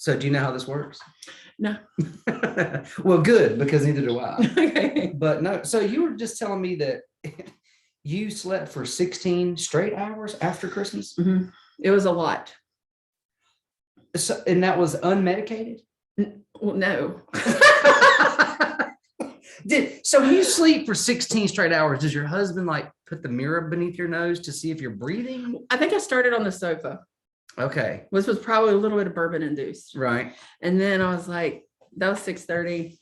So do you know how this works? No. Well, good, because neither do I. Okay. But no, so you were just telling me that you slept for 16 straight hours after Christmas? Mm-hmm. It was a lot. So, and that was unmedicated? Well, no. So when you sleep for 16 straight hours, does your husband like put the mirror beneath your nose to see if you're breathing? I think I started on the sofa. Okay. This was probably a little bit of bourbon induced. Right. And then I was like, that was 6:30.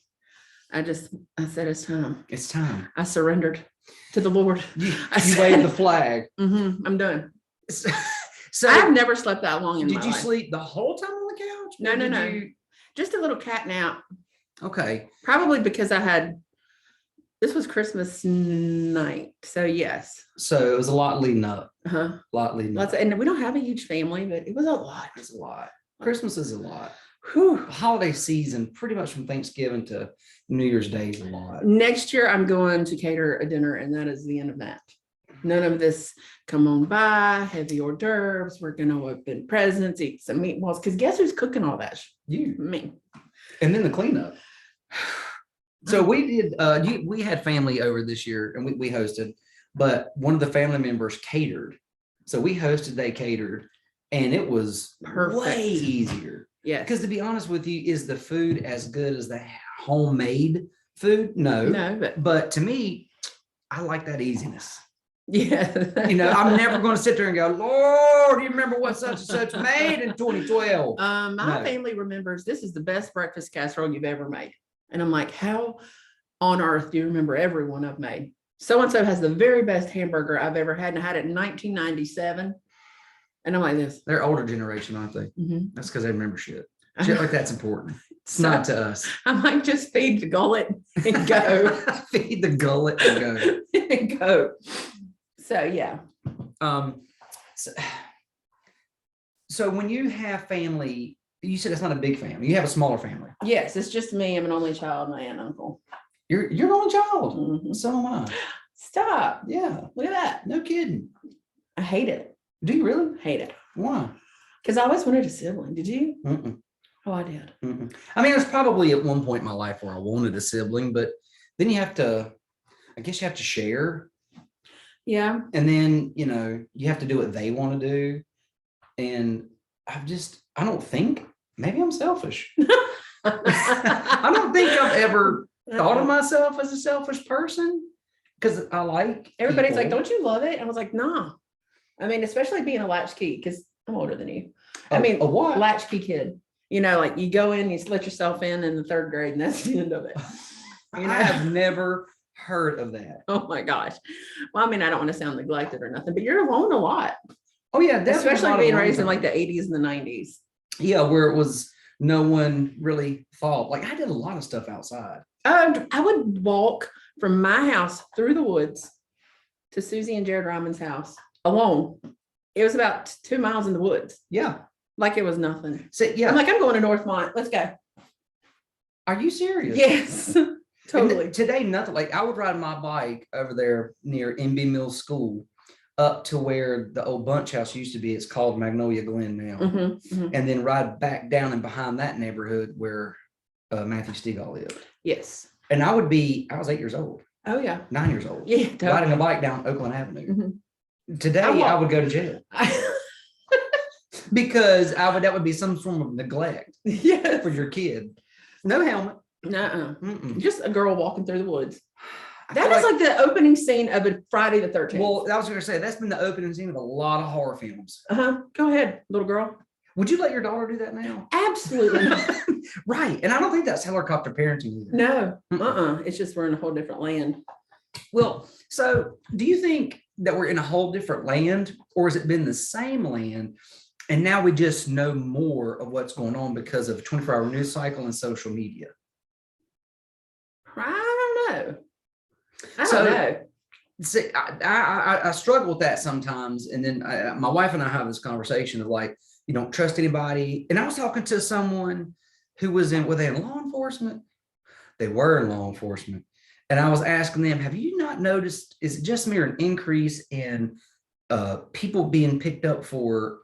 I said, it's time. It's time. I surrendered to the Lord. You waved the flag. I'm done. So I've never slept that long in my life. Did you sleep the whole time on the couch? No. Just a little cat nap. Okay. Probably because this was Christmas night. So yes. So it was a lot leading up. Uh-huh. A lot leading up. And we don't have a huge family, but it was a lot. It's a lot. Christmas is a lot. Whew. Holiday season, pretty much from Thanksgiving to New Year's Day, is a lot. Next year, I'm going to cater a dinner, and that is the end of that. None of this, come on by, heavy hors d'oeuvres. We're going to open presents, eat some meatballs. Because guess who's cooking all that? You. Me. And then the cleanup. So we did, we had family over this year, and we hosted, but one of the family members catered. So we hosted, they catered, and it was Perfect. Way easier. Yeah. Because to be honest with you, is the food as good as the homemade food? No. But to me, I like that easiness. Yeah. I'm never going to sit there and go, Lord, do you remember what such and such made in 2012? My family remembers this is the best breakfast casserole you've ever made. And I'm like, how on earth do you remember every one I've made? So-and-so has the very best hamburger I've ever had. And I had it in 1997. And I'm like this. They're older generation, aren't they? Mm-hmm. That's because they remember shit. Shit like that's important. It's not to us. I might just feed the gullet and go. Feed the gullet and go. And go. So yeah. So when you have family, you said it's not a big family. You have a smaller family. Yes, it's just me. I'm an only child, my aunt and uncle. You're an only child. Mm-hmm. So am I. Stop. Yeah. Look at that. No kidding. I hate it. Do you really? Hate it. Why? Because I always wanted a sibling. Did you? Mm-mm. Oh, I did. Mm-mm. I mean, there's probably at one point in my life where I wanted a sibling, but then you have to share. Yeah. And then, you have to do what they want to do. And I don't think, maybe I'm selfish. I don't think I've ever thought of myself as a selfish person, because I like everybody's people. like, don't you love it? I was like, nah. I mean, especially being a latchkey, because I'm older than you. A what? Latchkey kid. Like you go in, you let yourself in the third grade, and that's the end of it. I have never heard of that. Oh my gosh. Well, I mean, I don't want to sound neglected or nothing, but you're alone a lot. Oh yeah, definitely. Especially being raised in like the 80s and the 90s. Yeah, where it was no one really thought. Like I did a lot of stuff outside. I would walk from my house through the woods to Susie and Jared Ryman's house alone. It was about 2 miles in the woods. Yeah. Like it was nothing. So yeah. I'm like, I'm going to Northmont. Let's go. Are you serious? Yes. Totally. And today, nothing. Like I would ride my bike over there near MB Mills School up to where the old bunch house used to be. It's called Magnolia Glen now. Mm-hmm, mm-hmm. And then ride back down and behind that neighborhood where Matthew Stegall lived. Yes. And I was 8 years old. Oh yeah. 9 years old. Yeah. Totally. Riding a bike down Oakland Avenue. Mm-hmm. Today I would go to jail. Because that would be some form of neglect. Yes. For your kid. No helmet. Nuh-uh. Just a girl walking through the woods. That is like the opening scene of a Friday the 13th. Well, I was going to say, that's been the opening scene of a lot of horror films. Go ahead, little girl. Would you let your daughter do that now? Absolutely not. Right. And I don't think that's helicopter parenting either. No. It's just we're in a whole different land. Well, so do you think that we're in a whole different land, or has it been the same land? And now we just know more of what's going on because of 24-hour news cycle and social media. I don't know. I don't know. See, I struggle with that sometimes. And then my wife and I have this conversation of like, you don't trust anybody. And I was talking to someone who was were they in law enforcement? They were in law enforcement. And I was asking them, have you not noticed, is it just mere an increase in people being picked up for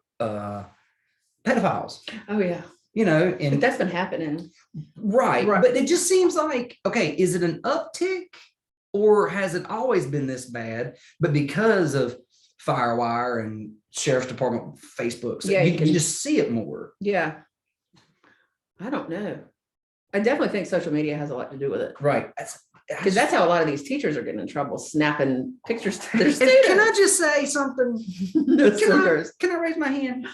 pedophiles? Oh yeah. But and that's been happening. right. Right. But it just seems like, okay, is it an uptick or has it always been this bad? But because of Firewire and Sheriff's Department Facebook, so Yeah, you, you can- you just see it more. Yeah. I don't know. I definitely think social media has a lot to do with it. Right. Because that's how a lot of these teachers are getting in trouble, snapping pictures to their And students. can I just say something? No, Can I raise my hand?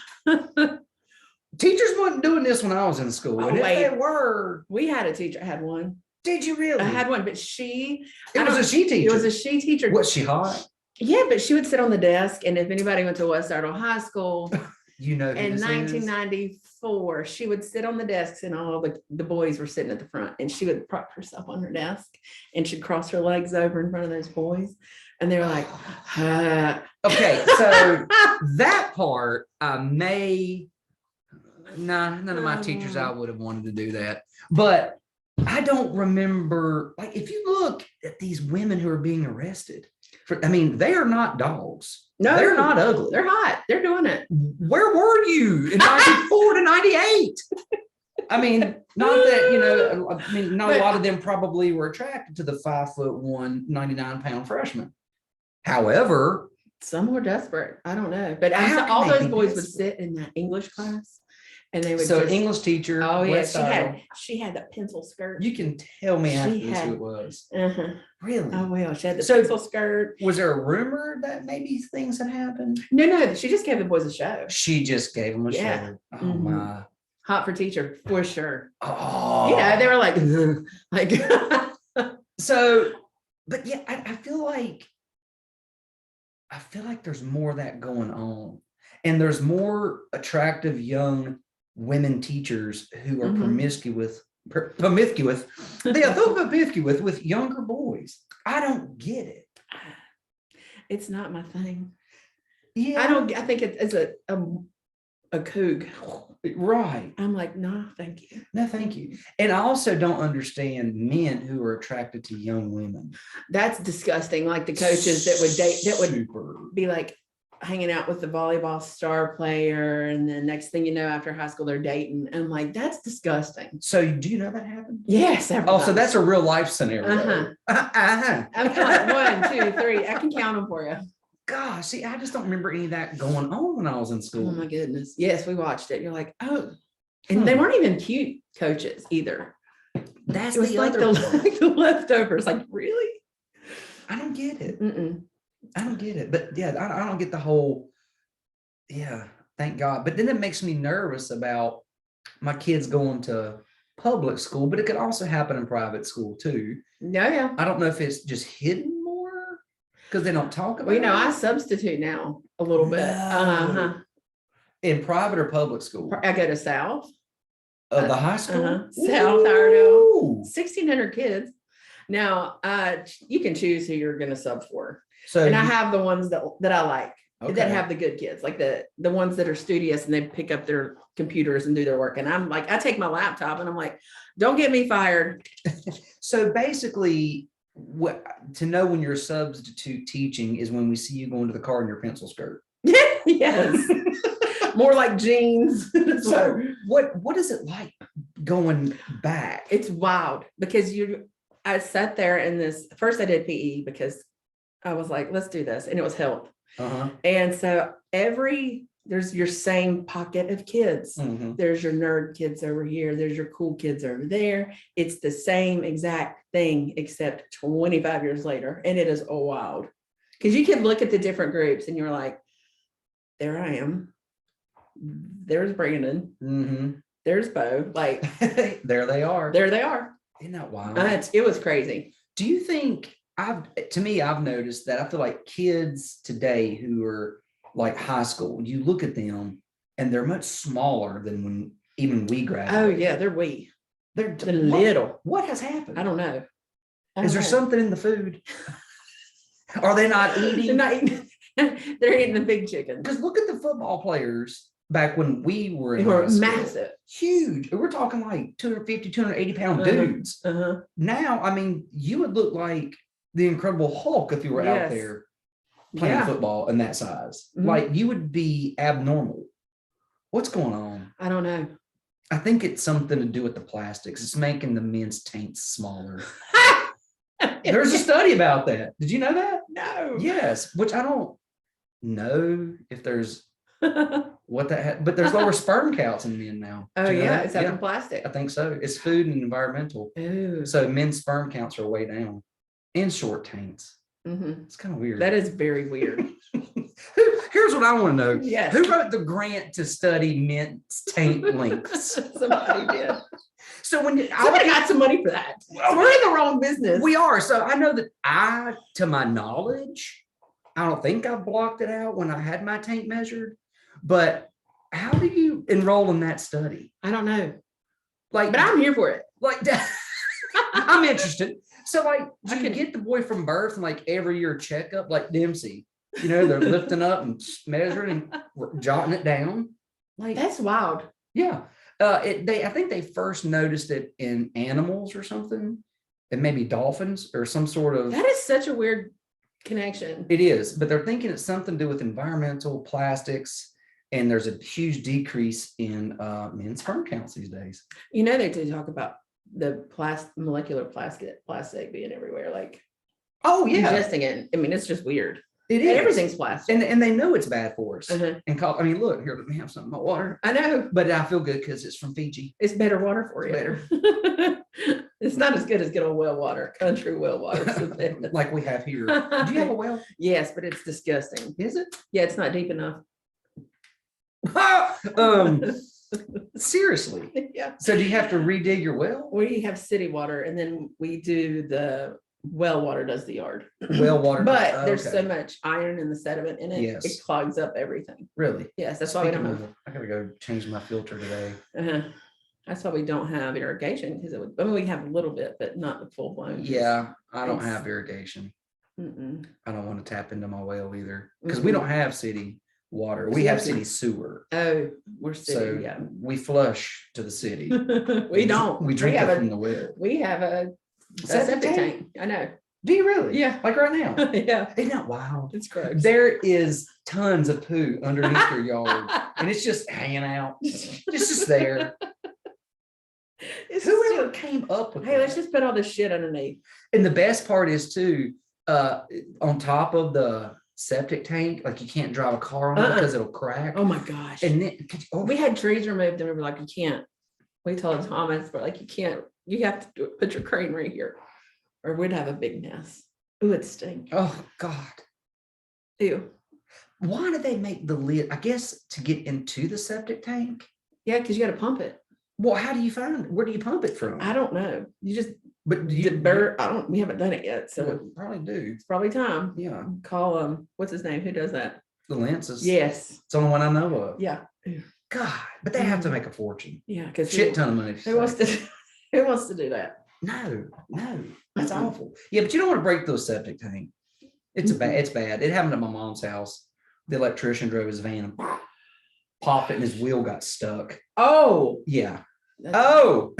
Teachers weren't doing this when I was in school. Oh, And if wait. they were, We had a teacher, I had one. did you really? I had one, but It was a she it teacher. was a she teacher. Was she hot? Yeah, but she would sit on the desk, and if anybody went to West Ardell High School You know who in this is? 1994, she would sit on the desks, and all the boys were sitting at the front, and she would prop herself on her desk, and she'd cross her legs over in front of those boys, and they were like, Okay, so that part none of my teachers I would have wanted to do that. But I don't remember, like, if you look at these women who are being arrested, they are not dogs. No, They're not ugly. They're hot. They're doing it. Where were you in 94 to 98? Not that, not a lot of them probably were attracted to the 5'1", 99-pound freshman. However, some were desperate. I don't know. But How all can they those be boys would desperate? sit in that English class, and they would so just, English teacher. oh yeah, West Ardell, she had that pencil skirt. you can tell me after She this who had- it was. Uh-huh. Really? Oh well, she had the So- pencil skirt. Was there a rumor that maybe things had happened? No, she just gave the boys a show. She just gave them a Yeah. show. Oh Mhm. my. Hot for teacher, for sure. Oh. They were like, like So, but yeah, I feel like there's more of that going on, and there's more attractive young women teachers who are Mhm. promiscuous. They are so promiscuous with younger boys. I don't get it. it's not my thing. Yeah, I think it's a coog. right. I'm like, no, thank you. No, thank you. And I also don't understand men who are attracted to young women. That's disgusting. Like the coaches that would date, that would Super. be like hanging out with the volleyball star player, and then next thing you know, after high school, they're dating. And I'm like, that's disgusting. So do you know that happened? Yes. Oh, so that's a real life scenario. Uh-huh. Uh-huh. I'm counting 1, 2, 3. I can count them for you. Gosh, see, I just don't remember any of that going on when I was in Oh school. my goodness. Yes, we watched it. You're like, oh, and they weren't even cute coaches either. That's It was the like other part. like the leftovers. Like, really? I don't get it. Mm-mm. I don't get it. But yeah, I don't get the whole, yeah, thank God. But then it makes me nervous about my kids going to public school, but it could also happen in private school too. No, yeah. I don't know if it's just hidden more because they don't talk about Well, I it. substitute now a little bit. No. In private or public school? I go to South. Of the high school? South Ardell. Ooh. 1,600 kids. Now, you can choose who you're going to sub for. So And I have the ones that I like, that okay. have the good kids, like the ones that are studious and they pick up their computers and do their work. And I'm like, I take my laptop and I'm like, don't get me fired. So basically, what to know when you're substitute teaching is when we see you going to the car in your pencil skirt. Yes. More like jeans. So what is it like going back? It's wild because I sat there in this, first I did PE because I was like, let's do this. And it was health. Uh-huh. And so there's your same pocket of kids. Mhm. There's your nerd kids over here. There's your cool kids over there. It's the same exact thing, except 25 years later. And it is wild because you can look at the different groups and you're like, there I am. There's Brandon. Mhm. There's Bo. Like, There they are. there they are. Isn't that wild? It was crazy. Do you think I've noticed that I feel like kids today who are like high school, you look at them and they're much smaller than when even we Oh graduated. yeah, they're wee. They're They're little. What has happened? I don't know. Is there something in the food? Are they not They're eating? not eating. They're eating the big chicken. Because look at the football players back when we were They in were high school. massive. Huge. We're talking like 250, 280 pound Uh-huh. dudes. Uh-huh. Now, you would look like the Incredible Hulk if you were out Yes. there playing Yeah. football in that size. Mhm. Like you would be abnormal. What's going on? I don't know. I think it's something to do with the plastics. It's making the men's tanks smaller. There's a study about that. Did you know that? No. Yes, which I don't know if there's what that, but there's lower sperm counts in men now. Oh Did you know yeah, that? it's that from plastic. I think so. It's food and environmental. Ooh. So men's sperm counts are way down in short tanks. Mhm. It's kind of weird. That is very weird. Here's what I want to know. Yes. Who wrote the grant to study men's tank lengths? Somebody did. So when you, Somebody got some money for that. Well, We're in the wrong business. we are. So I know that to my knowledge, I don't think I blocked it out when I had my tank measured, but how do you enroll in that study? I don't know, Like, but I'm here for it. like I'm interested. So like, do I you can- get the boy from birth and like every year checkup, like Dempsey, you know, they're lifting up and measuring and jotting it down. Like, That's wild. yeah. I think they first noticed it in animals or something, and maybe dolphins or some sort of. That is such a weird connection. It is, but they're thinking it's something to do with environmental plastics, and there's a huge decrease in men's sperm counts these days. You know, they do talk about the molecular plastic being everywhere, like Oh yeah, ingesting it. I mean, it's just weird. it And is. everything's plastic. And they know it's bad for us. Uh-huh. And I mean, look here, let me have some of my water. I know But I feel good because it's from Fiji. it's better water for you. Better. It's not as good as good old well water, country well water. Like we have here. Do you have a well? Yes, but it's disgusting. Is it? Yeah, it's not deep enough. Seriously. Yeah. So do you have to redig your well? We have city water and then we do the well water does the yard. Well water. But there's Okay. so much iron in the sediment in it, Yes. it clogs up everything. Really? Yes, that's why we Speaking don't of, have. I gotta go change my filter today. That's why we don't have irrigation because it would. I mean, we have a little bit, but not the full blown. Yeah, I don't It's- have irrigation. Mm-mm. I don't want to tap into my well either because we don't have city water. We Yeah. have city sewer. Oh, we're So city. Yeah, we flush to the city. we don't. We drink have it a. from the well. We have a septic tank. I know. Do you really? Yeah. Like right now? Yeah, Isn't that wild? it's gross. There is tons of poo underneath your yard and it's just hanging out. It's just there. It's Whoever just- came up with hey, let's that. just put all this shit underneath. And the best part is too, on top of the septic tank, like you can't drive a car on it because it'll crack. Oh my gosh. And then We had trees removed and we were like, you can't. We told Thomas, we're like, you can't, you have to put your crane right here or we'd have a big mess. Ooh, it stink. oh God. Ew. Why did they make the lid? I guess to get into the septic tank. Yeah, because you got to pump it. Well, how do you find it? Where do you pump it from? I don't know. You just But do you we haven't done it yet. So you probably do. it's probably time. Yeah. Call what's his name? Who does that? The lenses. Yes. It's the only one I know of. Yeah. God, but they have to make a fortune. Yeah. Because Shit ton of money. who wants to who wants to do that? No, that's Mm-mm. awful. Yeah, but you don't want to break those septic tank. It's it's bad. It happened at my mom's house. The electrician drove his van and popped it and his wheel got stuck. Oh. Yeah. That's- Oh,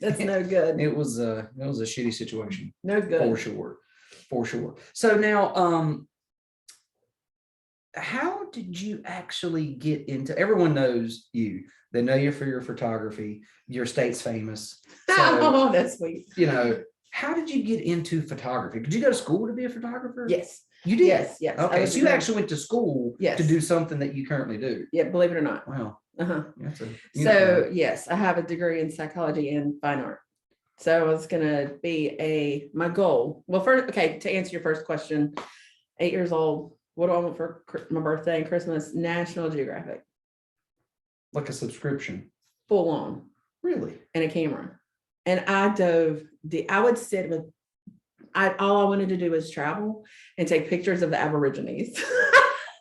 That's no good. it was a shitty situation No for good. sure. For sure. So now, how did you actually get into, everyone knows you, they know you for your photography, your state's famous. So, Oh, that's sweet. you know, how did you get into photography? Did you go to school to be a photographer? Yes. You did? Yes. Yes. I Okay, was so you doing- actually went to school Yes. to do something that you currently do. Yeah, believe it or not. Wow. Uh-huh. That's a So yes, I have a degree in psychology and fine art. So I was gonna be my goal. Well, first, okay, to answer your first question, 8 years old. What do I want for my birthday and Christmas? National Geographic, like a subscription. full on, Really? and a camera. And I dove. I would sit with. All I wanted to do was travel and take pictures of the Aborigines.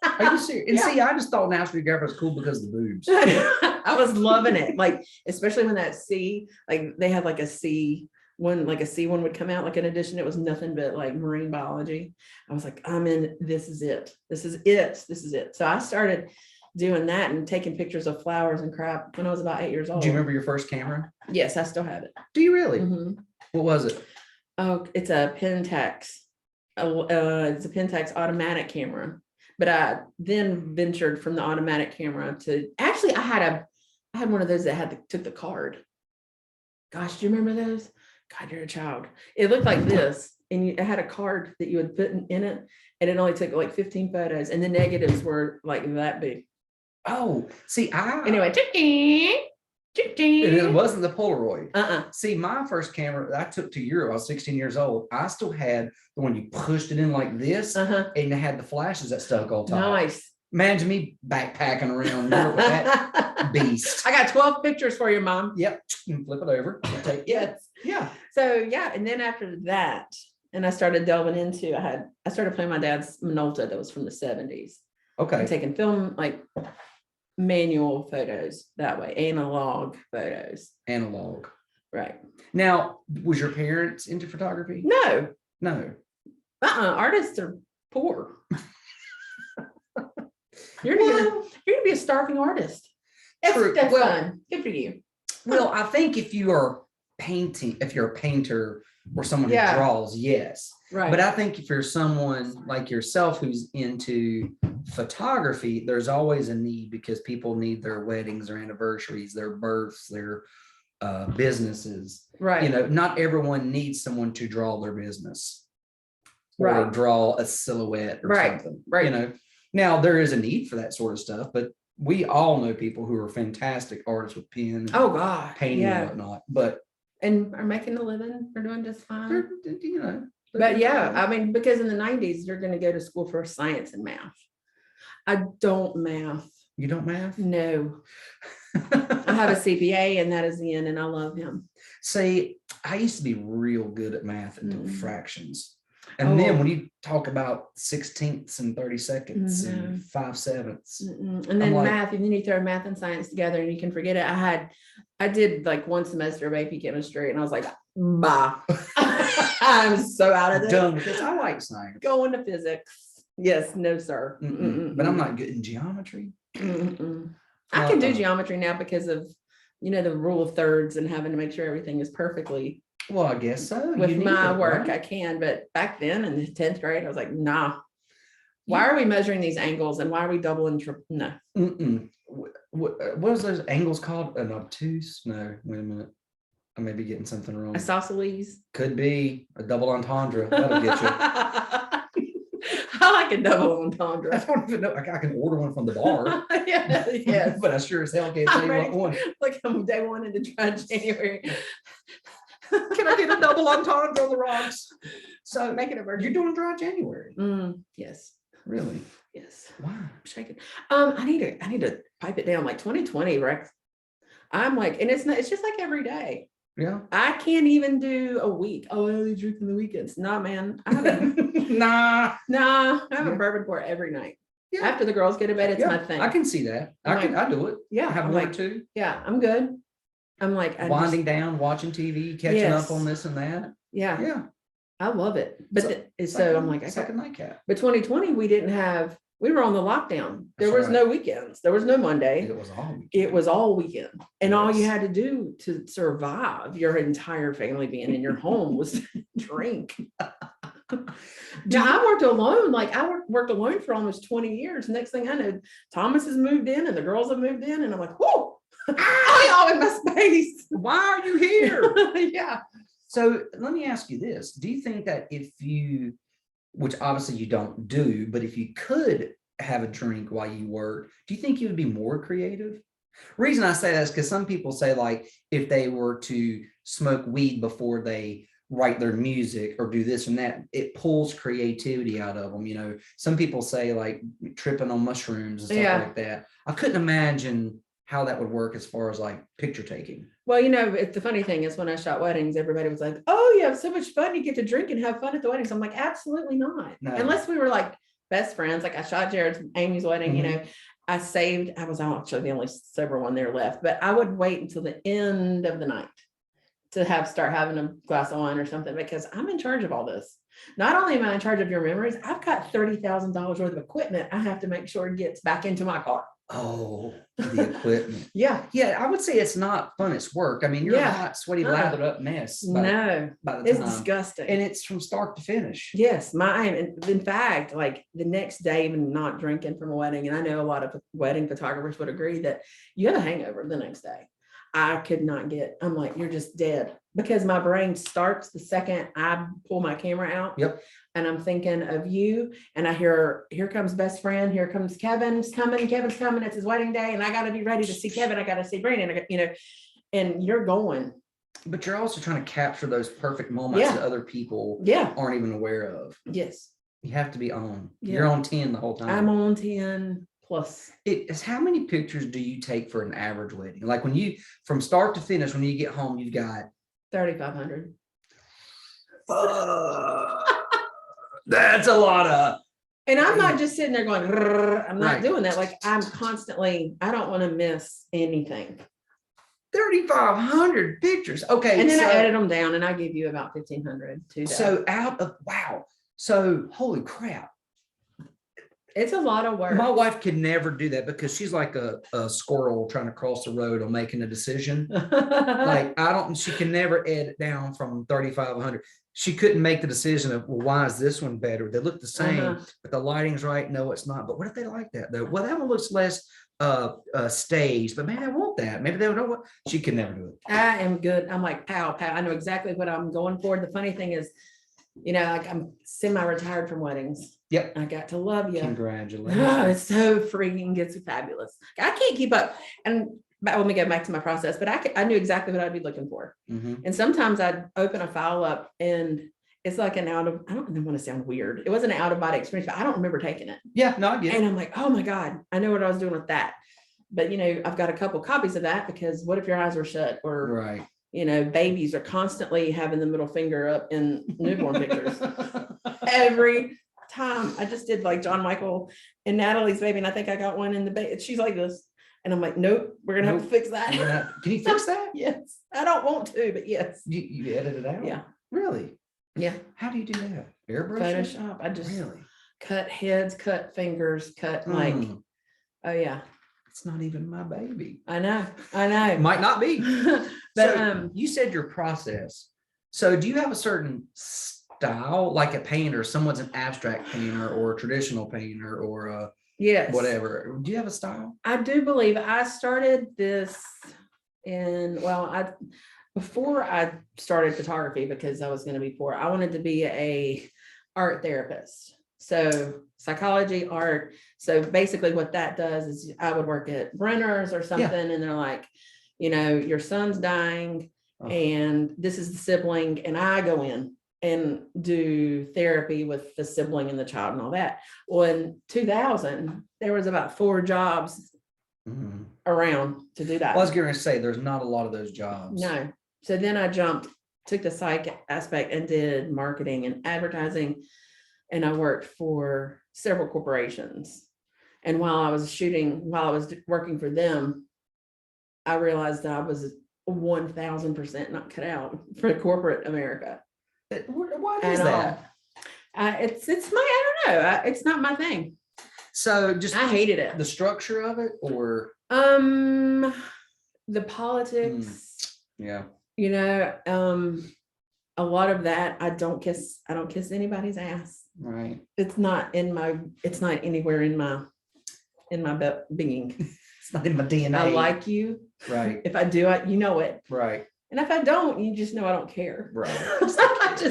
Are you serious? And Yeah. see, I just thought National Geographic was cool because of the boobs. I was loving it. Like, especially when that sea, like they had like a sea one, like a sea one would come out, like an edition. It was nothing but like marine biology. I was like, I'm in, this is it. This is it. This is it. So I started doing that and taking pictures of flowers and crap when I was about 8 years old. Do you remember your first camera? Yes, I still have it. Do you really? Mhm. What was it? Oh, it's a Pentax. It's a Pentax automatic camera. But I then ventured from the automatic camera to actually I had I had one of those that took the card. Gosh, do you remember those? God, you're a child. It looked like this, and it had a card that you would put in it, and it only took like 15 photos, and the negatives were like that big. Oh, see, Anyway, it wasn't the Polaroid. Uh-uh. See, my first camera that I took to Europe, I was 16 years old. I still had the one you pushed it in like this, Uh-huh. and it had the flashes that stuck on top. Nice. Imagine me backpacking around Europe with that beast. I got 12 pictures for you, Mom. Yep, flip it over. Yes. Yeah. So yeah, and then after that, and I started delving into, I started playing my dad's Minolta that was from the 70s. Okay. And taking film, like manual photos that way, analog photos. Analog. Right. Now, was your parents into photography? No. No. Artists are poor. You're gonna be a starving artist. True. That's Well, fun. Good for you. Well, I think if you are painting, if you're a painter or someone who Yeah. draws, yes. Right. But I think if you're someone like yourself who's into photography, there's always a need because people need their weddings, their anniversaries, their births, their businesses. Right. You know, not everyone needs someone to draw their business or Right. draw a silhouette or Right. something. Right. You know, now there is a need for that sort of stuff, but we all know people who are fantastic artists with pen, Oh God. painting and Yeah. whatnot, but And are making a living. We're doing just fine. they're, you know. But yeah, I mean, because in the 90s, you're going to go to school for science and math. I don't math. You don't math? No. I have a CPA, and that is the end, and I love him. See, I used to be real good at math until Mm. fractions. And then Oh. when you talk about 16ths and 32nds Mhm. and 5/7ths, And then like- math, and then you throw math and science together and you can forget it. I did like one semester of AP chemistry, and I was like, bah, I'm so out of this. done with this. I like science. Going to physics. Yes, no, sir. But I'm not good in geometry. I can do Uh-uh. geometry now because of, the rule of thirds and having to make sure everything is perfectly Well, I guess so. with You need my it, work. right? I can, but back then in the 10th grade, I was like, nah. Why are we measuring these angles and why are we doubling? No. What was those angles called? An obtuse? No, wait a minute. I may be getting something wrong. Isosceles. Could be a double entendre. That'll get you. I like a double entendre. I don't even know. I can order one from the bar. Yeah, yes. But I sure as hell can't tell you what one. Look, I'm day one into try January. Can I get a double entendre on the rocks? So Make it a virgin. you're doing dry January. Yes. Really? Yes. Why? I'm shaking. I need to pipe it down like 2020, Rex. I'm like, and it's just like every day. Yeah. I can't even do a week. Oh, I only drink on the weekends. Nah, man. I have Nah. I have a Yeah. bourbon pour every night. Yeah. After the girls go to bed, it's Yeah, my thing. I can see that. I do it. Yeah. Have I'm one or like, two. yeah, I'm good. I'm like, Winding down, watching TV, catching Yes. up on this and that. yeah, Yeah. I love it. But So- I'm like, it's like a nightcap. but 2020, we were on the lockdown. There That's was right. no weekends. There was no Monday. It was all. It was all weekend. And all you Yes. had to do to survive your entire family being in your home was to drink. Now I worked alone. Like worked alone for almost 20 years. Next thing I know, Thomas has moved in and the girls have moved in. And I'm like, whoa, I'm all in my space. Why are you here? Yeah. So let me ask you this. Do you think that if you, which obviously you don't do, but if you could have a drink while you work, do you think you would be more creative? Reason I say that is because some people say like if they were to smoke weed before they write their music or do this and that, it pulls creativity out of them. You know, some people say like tripping on mushrooms and stuff Yeah. like that. I couldn't imagine how that would work as far as like picture taking. Well, the funny thing is when I shot weddings, everybody was like, oh, you have so much fun. You get to drink and have fun at the weddings. I'm like, absolutely not. No. Unless we were like best friends. Like I shot Jared's Amy's wedding, Mhm. I was actually the only sober one there left, but I would wait until the end of the night to start having a glass of wine or something because I'm in charge of all this. Not only am I in charge of your memories, I've got $30,000 worth of equipment I have to make sure it gets back into my car. Oh, the equipment. Yeah. Yeah, I would say it's not fun. It's work. I mean, you're Yeah. a hot, sweaty, lathered up mess No, by the it's time. disgusting. And it's from start to finish. Yes, in fact, like the next day, even not drinking from a wedding, and I know a lot of wedding photographers would agree that you have a hangover the next day. I could not I'm like, you're just dead, because my brain starts the second I pull my camera out. Yep. And I'm thinking of you, and I hear, here comes best friend, here comes Kevin's coming, it's his wedding day, and I got to be ready to see Kevin, I got to see Brandon, and you're going. But you're also trying to capture those perfect moments that other people aren't even aware of. Yes. You have to be on. Yeah. You're on 10 the whole time. I'm on 10 plus. How many pictures do you take for an average wedding? Like when you, from start to finish, when you get home, you've got 3,500. That's a lot of. And I'm not just sitting there going, I'm not doing that. Like I'm constantly, I don't want to miss anything. 3,500 pictures. Okay. And then I edit them down and I give you about 1,500 to that. So wow. So holy crap. It's a lot of work. My wife could never do that because she's like a squirrel trying to cross the road on making a decision. Like she can never edit down from 3,500. She couldn't make the decision of, well, why is this one better? They look the same, but the lighting's right. No, it's not. But what if they like that though? Well, that one looks less staged, but maybe I want that. Maybe they don't know what. She could never do it. I am good. I'm like, pow. I know exactly what I'm going for. The funny thing is, like I'm semi-retired from weddings. Yep. I got to love you. Congratulations. Oh, it's so freaking it's fabulous. I can't keep up. And let me go back to my process, but I knew exactly what I'd be looking for. And sometimes I'd open a file up and it's like I don't want to sound weird. It wasn't an out of body experience, but I don't remember taking it. Yeah, no, I get it. And I'm like, oh my God, I know what I was doing with that. But I've got a couple copies of that because what if your eyes were shut or babies are constantly having the middle finger up in newborn pictures. Every time. I just did like John Michael and Natalie's baby, and I think I got one in the baby. She's like this. And I'm like, nope, we're gonna have to fix that. Can you fix that? Yes. I don't want to, but yes. You edit it out? Yeah. Really? Yeah. How do you do that? Airbrush? Photoshop. I just cut heads, cut fingers, cut like, oh yeah. It's not even my baby. I know. It might not be. But so you said your process. So do you have a certain style, like a painter, someone's an abstract painter or a traditional painter or yes, whatever? Do you have a style? I do believe I started this before I started photography, because I was going to be poor. I wanted to be a art therapist. So psychology, art. So basically what that does is I would work at Brenner's or something, and they're like, your son's dying and this is the sibling, and I go in and do therapy with the sibling and the child and all that. Well, in 2000, there was about 4 jobs around to do that. Well, I was going to say there's not a lot of those jobs. No. So then I took the psych aspect and did marketing and advertising. And I worked for several corporations. And while I was working for them, I realized that I was 1,000% not cut out for corporate America. What is that? It's I don't know. It's not my thing. So I hated it. The structure of it, or the politics. Yeah. A lot of that. I don't kiss anybody's ass. Right. It's not anywhere in my being. It's not in my DNA. I like you. Right. If I do it, you know it. Right. And if I don't, you just know I don't care. Right.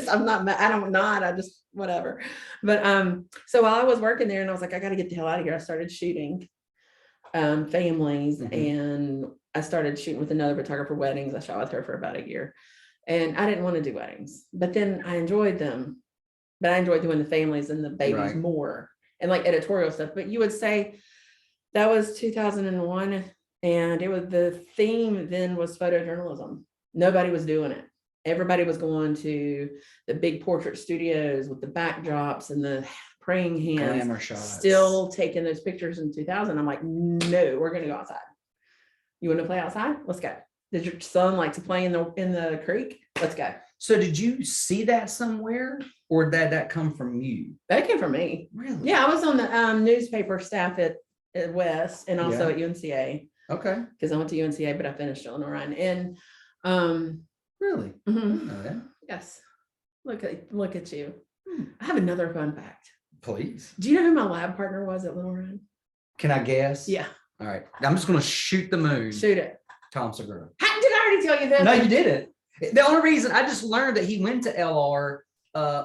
I'm not mad. I don't nod. I just whatever. But so while I was working there and I was like, I got to get the hell out of here. I started shooting families, and I started shooting with another photographer weddings. I shot with her for about a year, and I didn't want to do weddings, but then I enjoyed them. But I enjoyed doing the families and the babies more, and like editorial stuff. But you would say that was 2001, and the theme then was photojournalism. Nobody was doing it. Everybody was going to the big portrait studios with the backdrops and the praying hands, glamour shots, still taking those pictures in 2000. I'm like, no, we're going to go outside. You want to play outside? Let's go. Did your son like to play in the creek? Let's go. So did you see that somewhere, or did that come from you? That came from me. Really? Yeah, I was on the newspaper staff at West and also Yeah. at UNCA, Okay. because I went to UNCA, but I finished Illinois Ryan. And Really? I mhm, didn't know that. yes, look at you. Hmm. I have another fun fact. Please. Do you know who my lab partner was at Little Run? Can I guess? Yeah, All right. I'm just going to shoot the moon. shoot it. Tom Segura. Did I already tell you that? No, you didn't. The only reason I just learned that he went to LR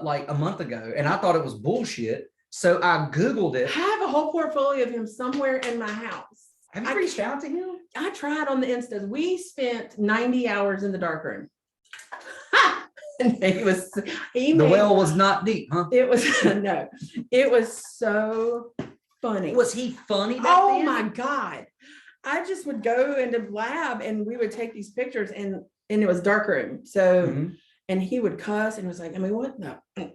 like a month ago, and I thought it was bullshit. So I Googled I it. have a whole portfolio of him somewhere in my house. Have you reached out to him? I tried on the Instas. We spent 90 hours in the dark room. And The made, well was not deep, huh? it was no, it was so funny. Was he funny back Oh then? my God. I just would go into lab and we would take these pictures and it was dark room. So, Mhm. and he would cuss and was like, I mean, what the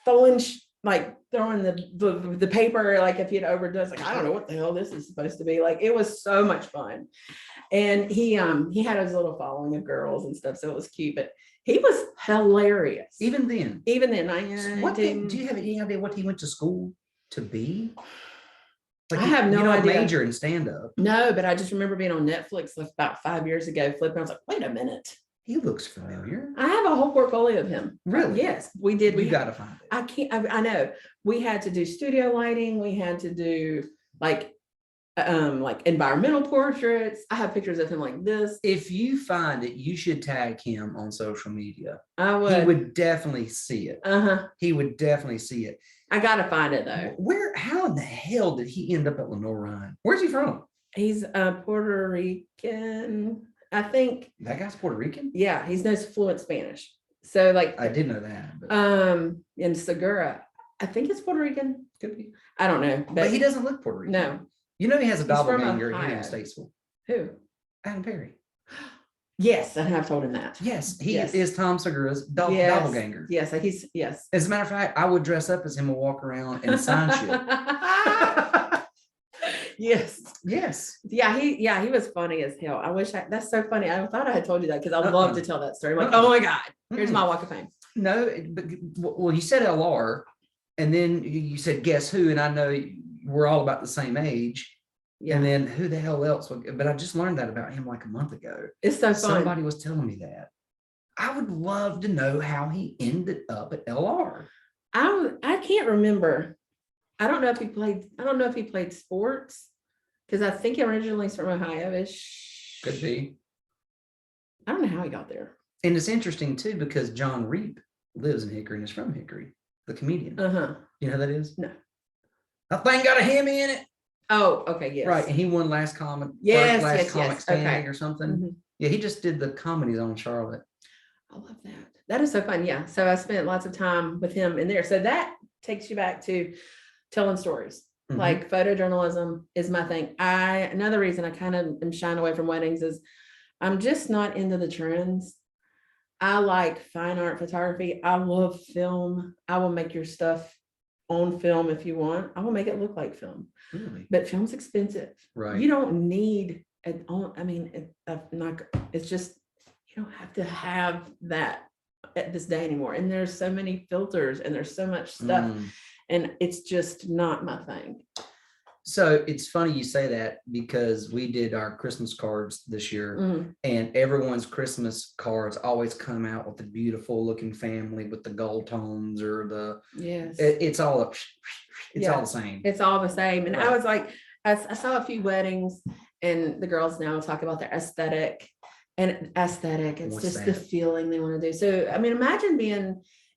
throwing the paper, like if he had overdone, it's like, I don't know what the hell this is supposed to be. Like, it was so much fun. And he had his little following of girls and stuff. So it was cute, but he was hilarious. Even then. What Do you have any idea what he went to school to be? I have no you don't idea. Major in stand-up. No, but I just remember being on Netflix like about 5 years ago, flipping. I was like, wait a minute. He looks familiar. I have a whole portfolio of him. Really? Yes, we did. You got to find it. I can't, I know. We had to do studio lighting. We had to do like environmental portraits. I have pictures of him like this. If you find it, you should tag him on social media. I He would. would definitely see it. He would definitely see it. I gotta find it though. How in the hell did he end up at Lenore Ryan? Where's he from? He's Puerto Rican, I think. That guy's Puerto Rican? Yeah, he knows fluent Spanish. So like I did know that. But in Segura, I think it's Puerto Rican. could be. I don't know. But he doesn't look Puerto Rican. No. You know he has a He's from doppelganger here Ohio. in Statesville. Who? Adam Perry. Yes, I have told him that. Yes, he Yes. is Tom Segura's Yes. doppelganger. Yes, yes. As a matter of fact, I would dress up as him and walk around and sign shit. Yes. Yes. Yeah, he was funny as hell. That's so funny. I thought I had told you that because I Uh-uh. love to tell that story. I'm like, Uh-uh. oh my God, here's Mm-mm. my walk of fame. No, but well, you said LR, and then you said guess who, and I know we're all about the same age. Yeah, And then who the hell else? But I just learned that about him like a month ago. it's so fun. Somebody was telling me that. I would love to know how he ended up at LR. I can't remember. I don't know if he played sports because I think originally he's from Ohio-ish. Could be. I don't know how he got there. And it's interesting too because John Reap lives in Hickory and is from Hickory, the comedian. You know who that is? No. That thing got a Hemi in it. Oh, okay, yes. Right, and he won last comic. Yes, last yes, comic yes. standing Okay. or something. Mhm. Yeah, he just did the comedies on Charlotte. I love that. That is so fun. Yeah. So I spent lots of time with him in there. So that takes you back to telling stories. Mhm. Like photojournalism is my thing. Another reason I kind of am shying away from weddings is I'm just not into the trends. I like fine art photography. I love film. I will make your stuff on film if you want. I will make it look like film. Really? But film's expensive. Right. You don't need it. It's just, you don't have to have that at this day anymore. And there's so many filters and there's so much stuff. And it's just not my thing. So it's funny you say that because we did our Christmas cards this year, Mhm. and everyone's Christmas cards always come out with the beautiful looking family with the gold tones or the Yes. it's all all Yeah. the same. It's all the same. And I Right. was like, I saw a few weddings and the girls now talk about their aesthetic. And aesthetic, it's What's just the that? feeling they want to do. So, I mean, imagine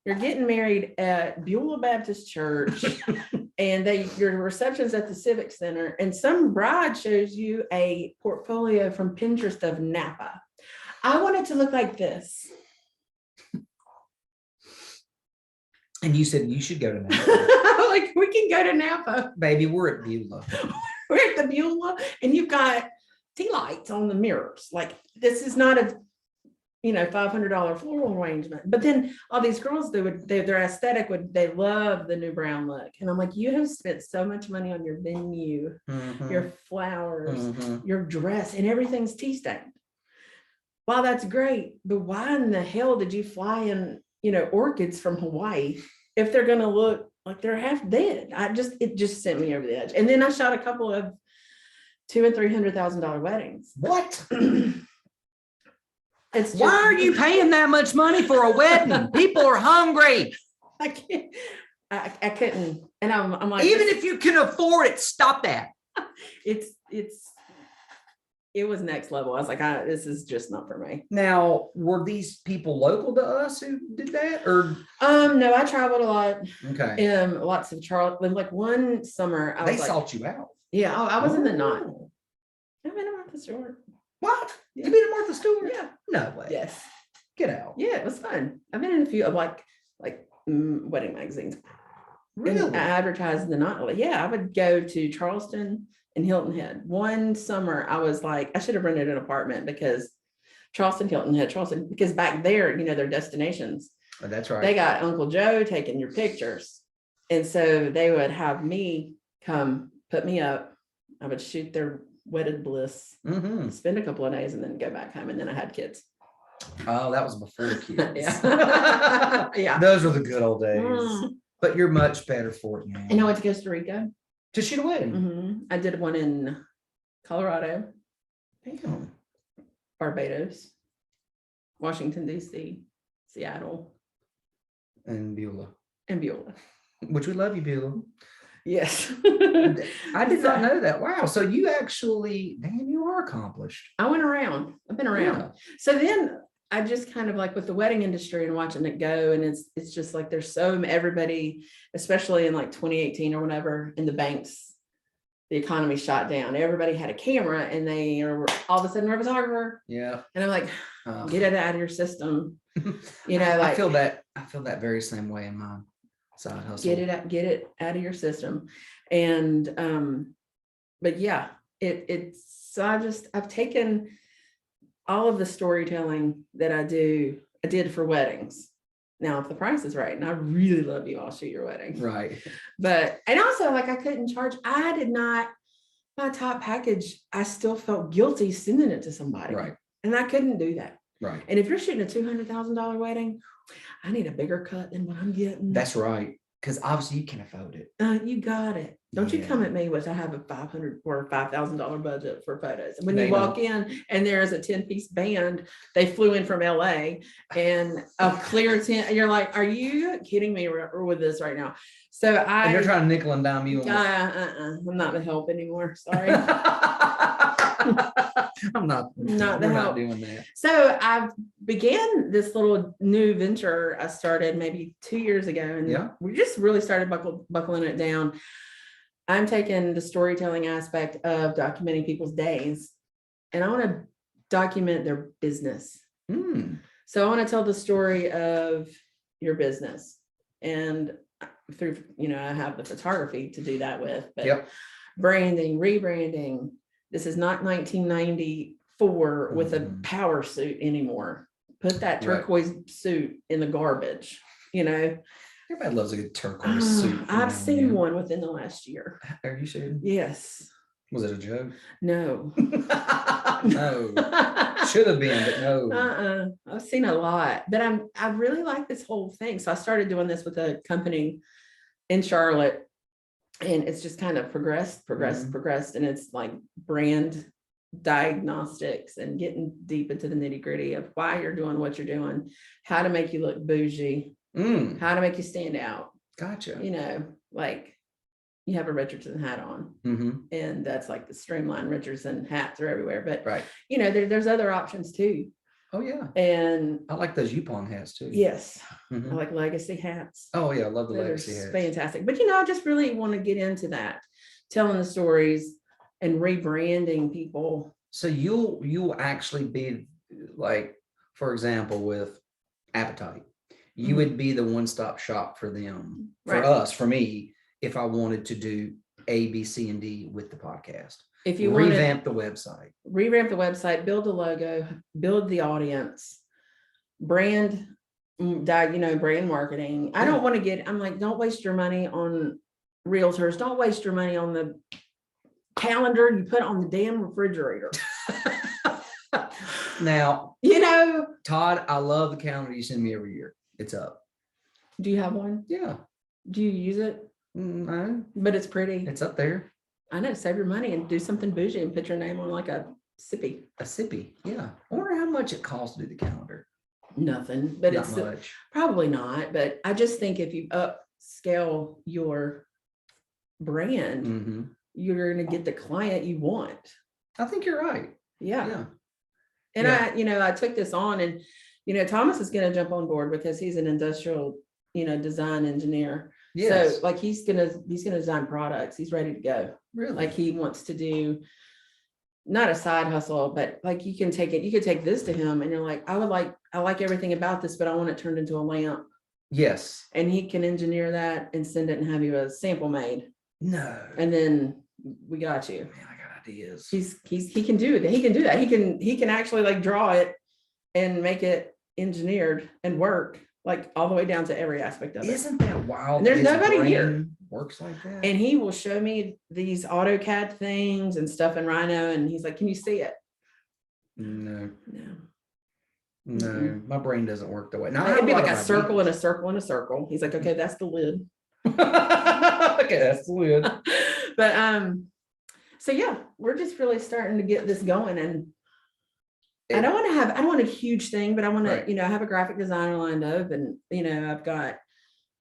you're getting married at Beulah Baptist Church and your reception's at the Civic Center and some bride shows you a portfolio from Pinterest of Napa. I want it to look like this. And you said you should go to Napa. Like, we can go to Napa. Baby, we're at Beulah. We're at the Beulah and you've got tea lights on the mirrors. Like, this is not a $500 floral arrangement. But then all these girls, their aesthetic they love the new brown look. And I'm like, you have spent so much money on your venue, Mhm. your flowers, Mhm. your dress, and everything's tea stained. While that's great, but why in the hell did you fly in, orchids from Hawaii if they're gonna look like they're half dead? It just sent me over the edge. And then I shot a couple of $200,000 and $300,000 weddings. What? It's Why are you paying that much money for a wedding? People are hungry. I can't. I couldn't. And I'm like, Even if you can afford it, stop that. It was next level. I was like, this is just not for me. Now, were these people local to us who did that, or? No, I traveled a lot. Okay. Lots of like one summer, I They was like, sought you out. yeah, I was in the knot. Oh. I've been to Martha Stewart. What? Yeah. You been to Martha Stewart? Yeah. No way. Yes. Get out. Yeah, it was fun. I've been in a few of like wedding magazines. Really? And I advertised in the knot. Yeah, I would go to Charleston and Hilton Head. One summer, I was like, I should have rented an apartment because Hilton Head, because back there, their destinations. Oh, that's right. They got Uncle Joe taking your pictures. And so they would have me come put me up. I would shoot their wedded bliss, spend a couple of days, and then go back home. And then I had kids. Oh, that was before kids. Yeah. Yeah. Those were the good old days. But you're much better for it now. And I went to Costa Rica to shoot a wedding. I did one in Colorado, Damn. Barbados, Washington, D.C., Seattle, And Beulah. Which we love you, Beulah. Yes. I did not know that. Wow. So you actually, damn, you are accomplished. I went around. I've been around. Yeah. So then I just kind of like with the wedding industry and watching it go, and it's just like there's everybody, especially in like 2018 or whatever, in the banks, the economy shot down. Everybody had a camera, and they are all of a sudden a photographer. Yeah. And I'm like, get it out of your system. Like I feel that very same way in my side hustle. Get it out of your system. And but yeah, so I've taken all of the storytelling that I did for weddings. Now, if the price is right, and I really love you, I'll shoot your wedding. Right. And also, like, I couldn't charge. I did not, my top package, I still felt guilty sending it to somebody. Right. And I couldn't do that. Right. And if you're shooting a $200,000 wedding, I need a bigger cut than what I'm getting. That's right. Because obviously you can afford it. You got it. Don't you come at me with I have a $500 or $5,000 budget for photos. When you walk in and there's a 10-piece band, they flew in from LA and a clear tent, and you're like, are you kidding me with this right now? So and you're trying to nickel and dime you. I'm not the help anymore. Sorry. I'm not. Not doing that. So I began this little new venture I started maybe 2 years ago, and we just really started buckling it down. I'm taking the storytelling aspect of documenting people's days, and I want to document their business. So I want to tell the story of your business, and through, I have the photography to do that with, but branding, rebranding. This is not 1994 with a power suit anymore. Put that turquoise suit in the garbage, Everybody loves a good turquoise suit. I've seen one within the last year. Are you sure? Yes. Was it a joke? No. No. Should have been, but no. I've seen a lot, but I really like this whole thing. So I started doing this with a company in Charlotte, and it's just kind of progressed. And it's like brand diagnostics and getting deep into the nitty gritty of why you're doing what you're doing, how to make you look bougie, how to make you stand out. Gotcha. Like you have a Richardson hat on, and that's like the streamlined Richardson hats are everywhere. But there's other options too. Oh yeah. And I like those Yupon hats too. Yes. I like legacy hats. Oh yeah, I love the legacy hats. Fantastic. But I just really want to get into that, telling the stories and rebranding people. So you'll actually be like, for example, with Appetite, you would be the one-stop shop for them, for us, for me, if I wanted to do A, B, C, and D with the podcast. If you revamp the website, build the logo, build the audience, brand marketing. I don't want to I'm like, don't waste your money on realtors. Don't waste your money on the calendar you put on the damn refrigerator. Now, Todd, I love the calendar you send me every year. It's up. Do you have one? Yeah. Do you use it? No. But it's pretty. It's up there. I know, save your money and do something bougie and put your name on like a sippy. A sippy. Yeah. I wonder how much it costs to do the calendar. Nothing, but Not it's much. probably not. But I just think if you upscale your brand, Mm-hmm. you're going to get the client you want. I think you're right. Yeah. Yeah. And Yeah. I took this on, and, Thomas is going to jump on board because he's an industrial, design engineer. Yes. So like he's gonna design products. He's ready to go. Really? Like he wants to do not a side hustle, but like you could take this to him and you're like, I like everything about this, but I want it turned into a lamp. Yes. And he can engineer that and send it and have you a sample made. No. And then we got you. Man, I got ideas. He can do it. He can do that. He can actually like draw it and make it engineered and work like all the way down to every aspect of it. Isn't that wild? And there's His nobody brain here. Works like that. And he will show me these AutoCAD things and stuff in Rhino. And he's like, can you see it? No. No. No, my brain doesn't work that way. Now It'd be like a circle and a circle and a circle. He's like, okay, that's the lid. Okay, that's the lid. But so yeah, we're just really starting to get this going. And I don't want a huge thing, but I want Right. to, have a graphic designer lined up, and I've got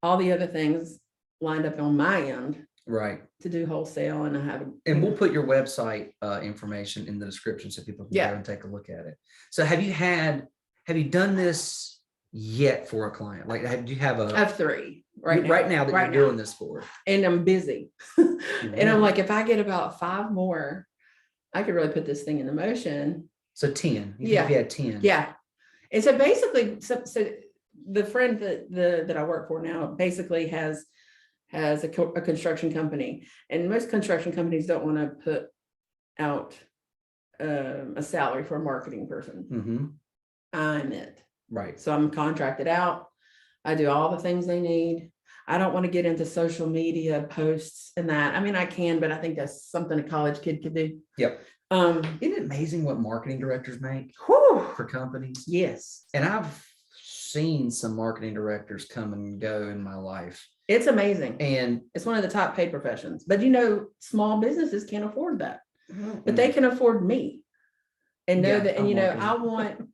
all the other things lined up on my end Right. to do wholesale, and I have And we'll put your website information in the description so people can go and take a look at it. So have you done this yet for a client? Like, do you have I have 3 right now that you're doing this for? And I'm busy. And I'm like, if I get about 5 more, I could really put this thing into motion. So 10. You Yeah. think you had 10. Yeah. And so basically, so the friend that I work for now basically has a construction company, and most construction companies don't want to put out a salary for a marketing person. Mm-hmm. I'm it. Right. So I'm contracted out. I do all the things they need. I don't want to get into social media posts and that. I mean, I can, but I think that's something a college kid could do. Yep. Isn't it amazing what marketing directors make for companies? Yes. And I've seen some marketing directors come and go in my life. It's amazing. And it's one of the top paid professions. But small businesses can't afford that. But they can afford me. And know that, and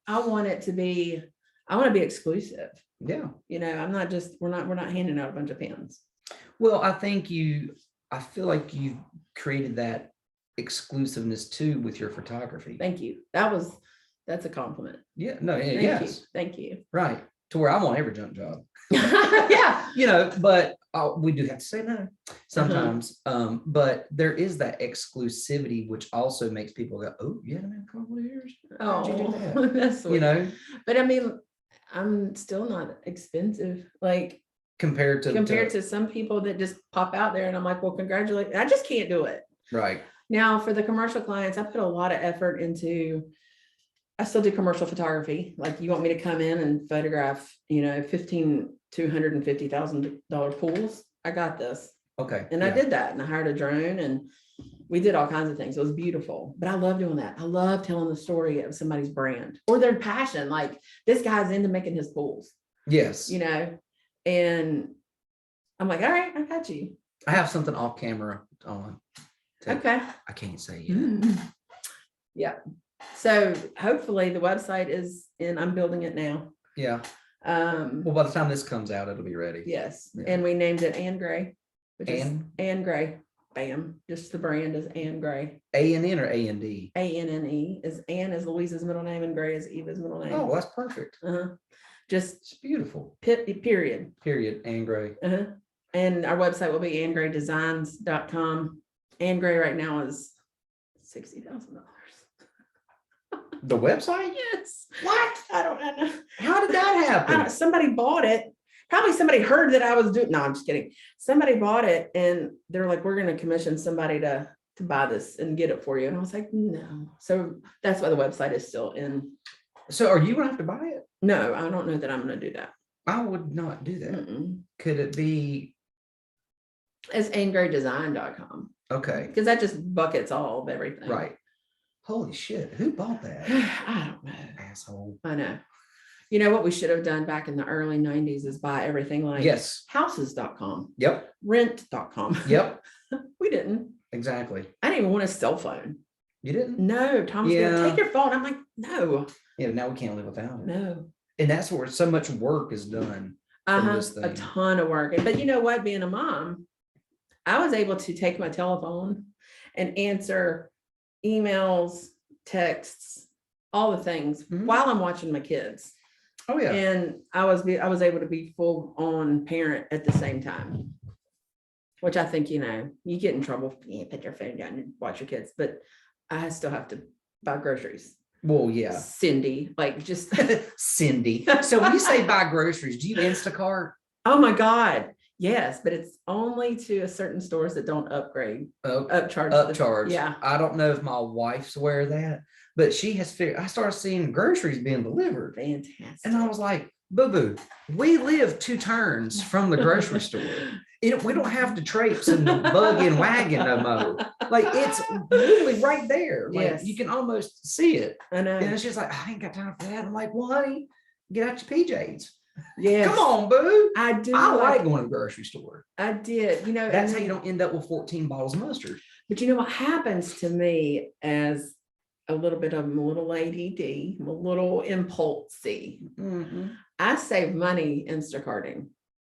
I want it to be, I want to be exclusive. Yeah. I'm not just, we're not handing out a bunch of pens. Well, I feel like you created that exclusiveness too with your photography. Thank you. That's a compliment. Yeah. No. Yes. Thank you. Right. To where I'm on every junk job. Yeah. But we do have to say no sometimes. But there is that exclusivity, which also makes people go, "Oh, you had a man a couple of years. How'd you do that?" That's sweet. But I mean, I'm still not expensive. Like compared to some people that just pop out there, and I'm like, well, congratulations. I just can't do it. Right. Now, for the commercial clients, I put a lot of effort into, I still do commercial photography. Like, you want me to come in and photograph, $15,000 to $150,000 pools. I got this. Okay. And I did that, and I hired a drone, and we did all kinds of things. It was beautiful, but I love doing that. I love telling the story of somebody's brand or their passion. Like, this guy's into making his pools. Yes. And I'm like, all right, I got you. I have something off camera on. Okay. I can't say yet. Yeah. So hopefully the website is in, I'm building it now. Yeah. Well, by the time this comes out, it'll be ready. Yes. Yeah. And we named it Ann Gray, which is Ann Gray. Bam. Just the brand is Ann Gray. ANN or AND? ANNE is Ann is Louisa's middle name, and Gray is Eva's middle name. Oh, that's perfect. Just it's beautiful. Period. Ann Gray. And our website will be angraydesigns.com. Ann Gray right now is $60,000. The website? Yes. What? I don't know. How did that happen? Somebody bought it. Probably somebody heard that I was doing. No, I'm just kidding. Somebody bought it, and they're like, "We're going to commission somebody to buy this and get it for you." And I was like, "No." So that's why the website is still in. So are you going to have to buy it? No, I don't know that I'm going to do that. I would not do that. Mm-mm. Could it be? It's angraydesign.com. Okay. Because that just buckets all of everything. Right. Holy shit. Who bought that? I don't know. Asshole. I know. What we should have done back in the early 90s is buy everything like yes. houses.com. Yep. Rent.com. Yep. We didn't. exactly. I didn't even want a cell phone. You didn't? No, Tom's Yeah. gonna take your phone. I'm like, no, Yeah, now we can't live without it. no. And that's where so much work is done from this A thing. ton of work. But you know what? Being a mom, I was able to take my telephone and answer emails, texts, all the things while I'm watching my kids. Oh yeah. And I was able to be full on parent at the same time, which I think, you know, you get in trouble. You put your phone down and watch your kids, but I still have to buy groceries. Well, yeah. Cindy, like just Cindy. So when you say buy groceries, do you Instacart? oh my God. Yes, but it's only to a certain stores that don't upgrade. Upcharge. Upcharge. Yeah. I don't know if my wife's aware of that, but she has figured. I started seeing groceries being delivered. Fantastic. And I was like, boo-boo, we live 2 turns from the grocery store. We don't have to traipse in the buggy and wagon no more. Like it's literally right there. Like Yes. you can almost see it. I know. And she's like, I ain't got time for that. I'm like, well, honey, get out your PJs. Yes. Come on, boo. I do. I like going to the grocery store. I did. You know, That's how you don't end up with 14 bottles of mustard. but you know what happens to me as a little bit of a little ADD, I'm a little impulsive. I save money Instacarting.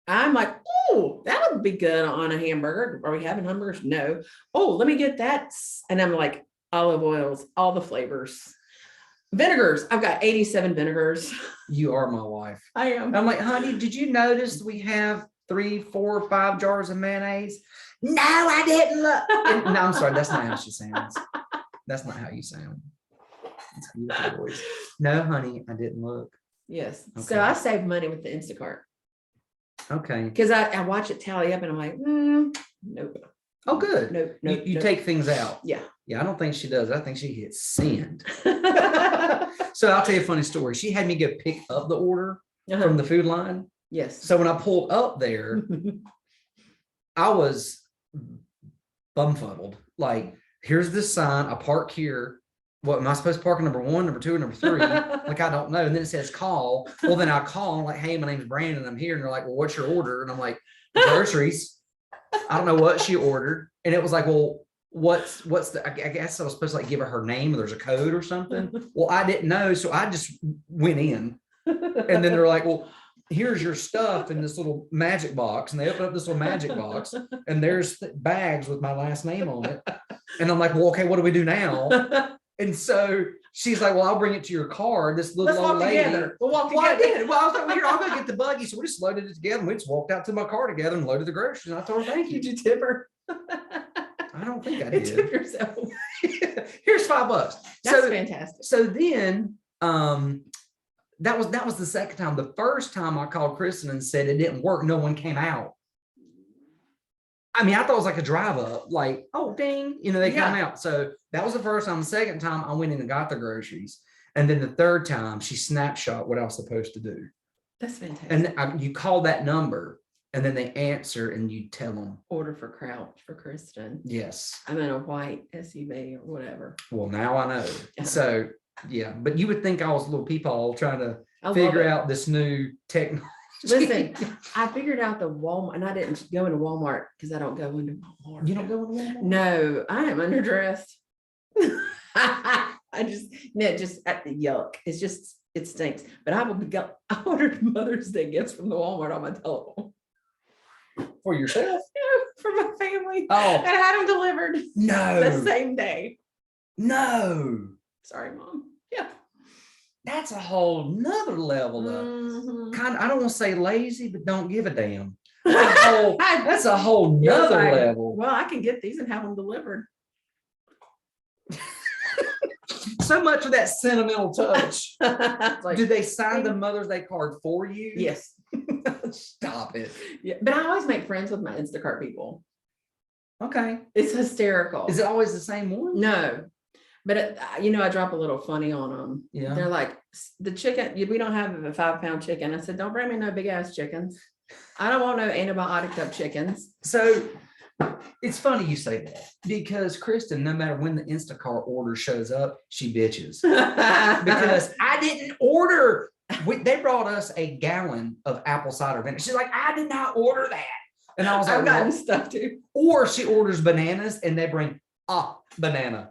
I'm like, oh, that would be good on a hamburger. Are we having hamburgers? No. Oh, let me get that. And I'm like, olive oils, all the flavors. Vinegars. I've got 87 vinegars. You are my wife. I am. I'm like, honey, did you notice we have 3, 4, 5 jars of mayonnaise? No, I didn't look. No, I'm sorry. That's not how she sounds. That's not how you sound. It's a beautiful voice. No, honey, I didn't look. Yes. Okay. So I save money with the Instacart Okay. because I watch it tally up and I'm like, nope. Oh, good. Nope. You, Nope. you nope. take things out. Yeah. Yeah, I don't think she does. I think she hits send. So I'll tell you a funny story. She had me go pick up the order from the food line. Yes. So when I pulled up there, I was bumfuddled. Like, here's this sign. I park here. What am I supposed to park in number 1, number 2, or number 3? Like, I don't know. And then it says call. Well, then I call. I'm like, hey, my name's Brandon. I'm here. And they're like, well, what's your order? And I'm like, groceries. I don't know what she ordered. And it was like, well, what's the, I guess I was supposed to like give her name or there's a code or something. Well, I didn't know. So I just went in. And then they're like, well, here's your stuff in this little magic box. And they open up this little magic box and there's bags with my last name on it. And I'm like, well, okay, what do we do now? And so she's like, well, I'll bring it to your car. This little old lady. Together. We'll walk Well, I together. did. Well, I was like, well, here, I'll go get the buggy. So we just loaded it together and we just walked out to my car together and loaded the groceries. And I told her, thank you. Did you tip her? I don't think I You did. tip yourself. Here's $5. That's fantastic. So then that was the second time. The first time I called Kristen and said it didn't work, no one came out. I mean, I thought it was like a drive up, like, oh, ding, they come out. So that was the first time. The second time I went in and got the groceries. And then the third time she snapshot what I was supposed to do. That's fantastic. And you call that number and then they answer and you tell them. Order for Crouch for Kristen. Yes. I'm in a white SUV or whatever. Well, now I know. So, yeah, but you would think I was a little peephole trying to I figure out this new technology. Listen, I figured out the Walmart, and I didn't go into Walmart because I don't go into Walmart. You don't go to Walmart? No, I am underdressed. I just yuck. It's just, it stinks. But I ordered Mother's Day gifts from the Walmart on my telephone. For yourself? For my family. Oh. And I had them delivered No. the same day. No. Sorry, Mom. Yeah. That's a whole nother level of I don't want to say lazy, but don't give a damn. That's a whole nother like, level. Well, I can get these and have them delivered. So much of that sentimental touch. Like, Do they sign the Mother's Day card for you? yes. Stop it. Yeah, but I always make friends with my Instacart people. Okay. It's hysterical. Is it always the same one? No, but I drop a little funny on them. Yeah. They're like, the chicken, we don't have a 5-pound chicken. I said, don't bring me no big ass chickens. I don't want no antibiotic up chickens. So it's funny you say that because Kristen, no matter when the Instacart order shows up, she bitches because I didn't order. They brought us a gallon of apple cider vinegar. She's like, I did not order that. And I was like, I've gotten "What?" stuff too. Or she orders bananas and they bring a banana.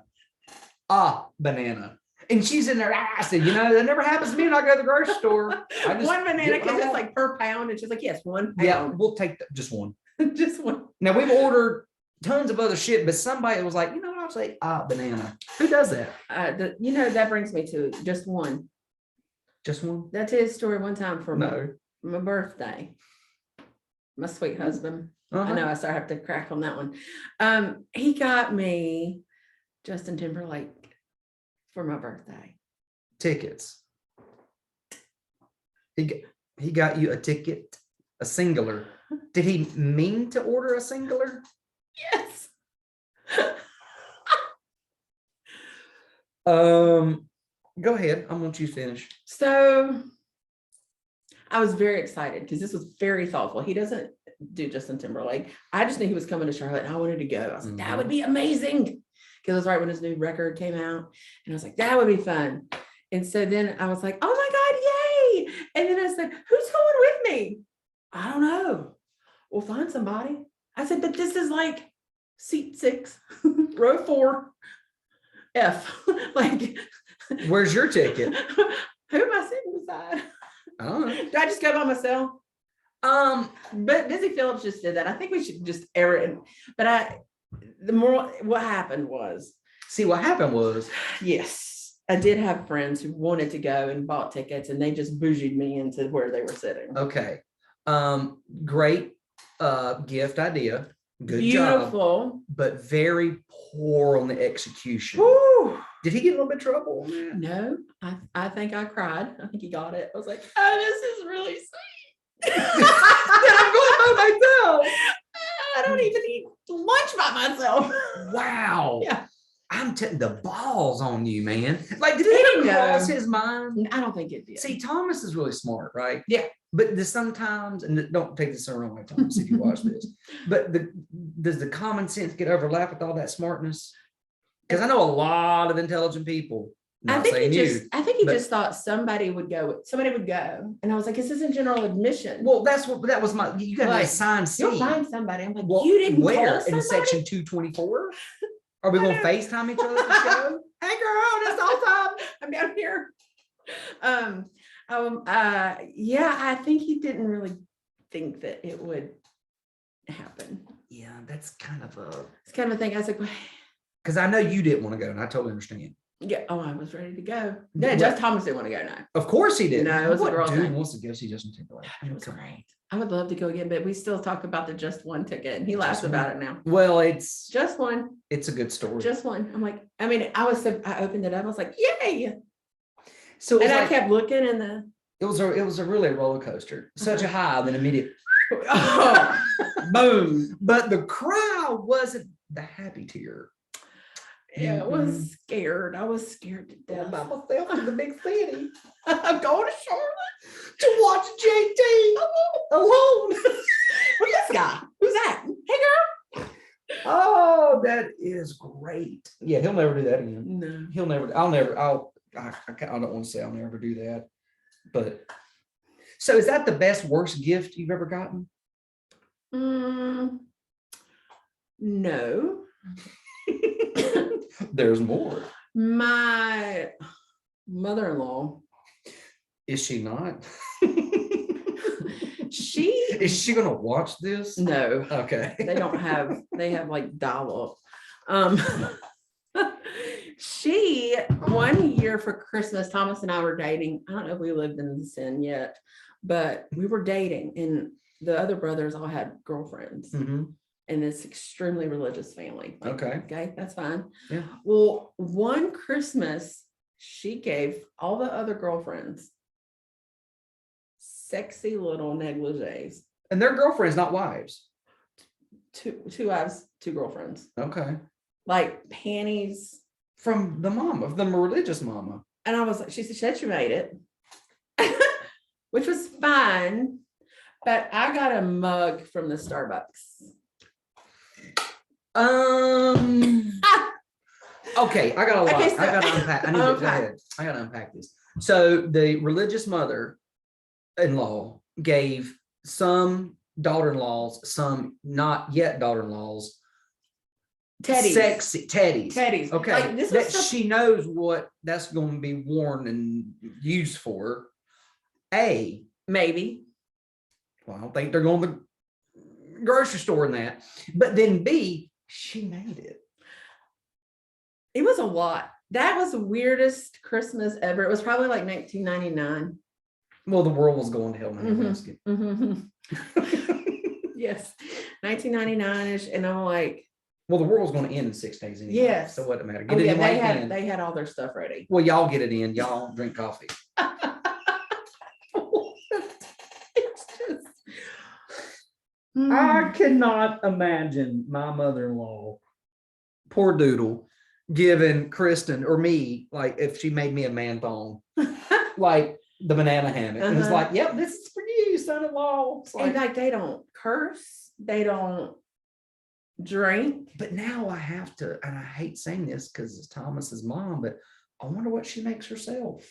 And she's in there. I said, that never happens to me when I go to the grocery store. I just One banana get what I because it's want. like per pound. And she's like, yes, 1 Yeah, pound. we'll take just one. Just one. Now we've ordered tons of other shit, but somebody was like, I'll say banana. Who does that? That brings me to just one. Just one? That's his story one time for No. my birthday. My sweet husband. Uh-huh. I know I still have to crack on that one. He got me Justin Timberlake for my birthday. Tickets. He got you a ticket, a singular. Did he mean to order a singular? Yes. Go ahead. I want you to finish. So I was very excited because this was very thoughtful. He doesn't do Justin Timberlake. I just knew he was coming to Charlotte and I wanted to go. I was like, that would be amazing. Because it was right when his new record came out. And I was like, that would be fun. And so then I was like, oh my God, yay. And then I said, who's going with me? I don't know. We'll find somebody. I said, but this is like seat 6, row 4, F. Like, where's your ticket? Who am I sitting beside? I don't know. Do I just go by myself? But Busy Phillips just did that. I think we should just air it. But what happened was. See, what happened was. Yes, I did have friends who wanted to go and bought tickets and they just bougied me into where they were sitting. Okay. Great gift idea. Good Beautiful. job. But very poor on the execution. Woo. Did he get a little bit of trouble? No, I think I cried. I think he got it. I was like, oh, this is really sweet. I'm going by myself. I don't even eat lunch by myself. Wow. Yeah. I'm taking the balls on you, man. Like, did He it didn't ever cross know. his mind? I don't think it did. See, Thomas is really smart, right? Yeah. But there's sometimes, and don't take this the wrong way, Thomas, if you watch this, but does the common sense get overlapped with all that smartness? Because I know a lot of intelligent people. I think he just thought somebody would go. And I was like, this isn't general admission. Well, that was my, you got to assign seat. You'll find somebody. I'm like, Well, you didn't where? call In somebody? section 224? Are we going to FaceTime each other at the show? Hey girl, that's all time. I'm down here. Yeah, I think he didn't really think that it would happen. Yeah, that's kind of It's kind of a thing. I was like, because I know you didn't want to go, and I totally understand. yeah. Oh, I was ready to go. No, just Thomas didn't want to go now. Of course he did. No, it was a what girl dude thing. wants to go see Justin Timberlake? It was great. I would love to go again, but we still talk about the just one ticket, and he laughs Just about one. it now. Well, it's Just one. a good story. Just one. I'm like, I opened it up. I was like, yay. So And I kept looking it was a really roller coaster. Such a high, then immediate oh, boom. But the crowd wasn't the happy tier. Yeah, I was scared. I was scared to All death. by myself in the big city I'm going to Charlotte. to watch JT alone. Who's this guy? Who's that? Hey girl. Oh, that is great. Yeah, he'll never do that again. No. He'll never. I don't want to say I'll never do that. But so, is that the best worst gift you've ever gotten? No. There's more. My mother-in-law, Is she not? she Is she gonna watch this? no, Okay. they have like dial up. She 1 year for Christmas, Thomas and I were dating. I don't know if we lived in the sin yet, but we were dating, and the other brothers all had girlfriends. Mhm. And this extremely religious family. Like, okay, that's fine. Yeah. Well, one Christmas, she gave all the other girlfriends sexy little negligees. And they're girlfriends, not wives. Two wives, 2 girlfriends. Okay. Like panties. From the mama, of the religious mama. And I was like, she said she made it, which was fine. But I got a mug from the Starbucks. Okay, I got a lot. Okay, so- I got to unpack. I need to go ahead. I got to unpack this. So the religious mother-in-law gave some daughter-in-laws, some not yet daughter-in-laws, Teddies. sexy teddies. Teddies. Okay, Like, this that was stuff- she knows what that's going to be worn and used for. maybe. Well, I don't think they're going to the grocery store in that. But then B, she made it. It was a lot. That was the weirdest Christmas ever. It was probably like 1999. Well, the world was going to hell in a Mhm. handbasket. Yes, 1999ish, and I'm like, Well, the world was going to end in 6 days anyway. Yes. So what does it matter? oh Get it yeah, in while you can. they had all their stuff ready. Well, y'all get it in. Y'all drink coffee. It's just, I cannot imagine my mother-in-law, poor doodle, giving Kristen or me, like if she made me a man thong, like the banana hammock. And it's Uh-huh. like, yep, this is for you, son-in-law. It's and like, like they don't curse, they don't drink. but now I have to, and I hate saying this because it's Thomas's mom, but I wonder what she makes herself.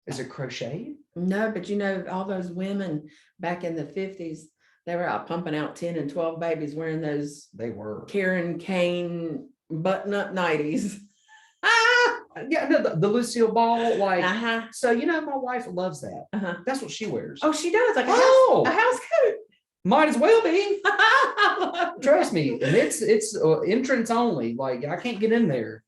Is it crochet? No, but you know, all those women back in the 50s, they were out pumping out 10 and 12 babies wearing those They were. Karen Kane button-up nighties. Yeah, no, the Lucille Ball, like, Uh-huh. so, you know, my wife loves that. Uh-huh. That's what she wears. Oh, she does, like Oh! a house coat. Might as well be. I love it. Trust me, and it's entrance only. Like I can't get in there.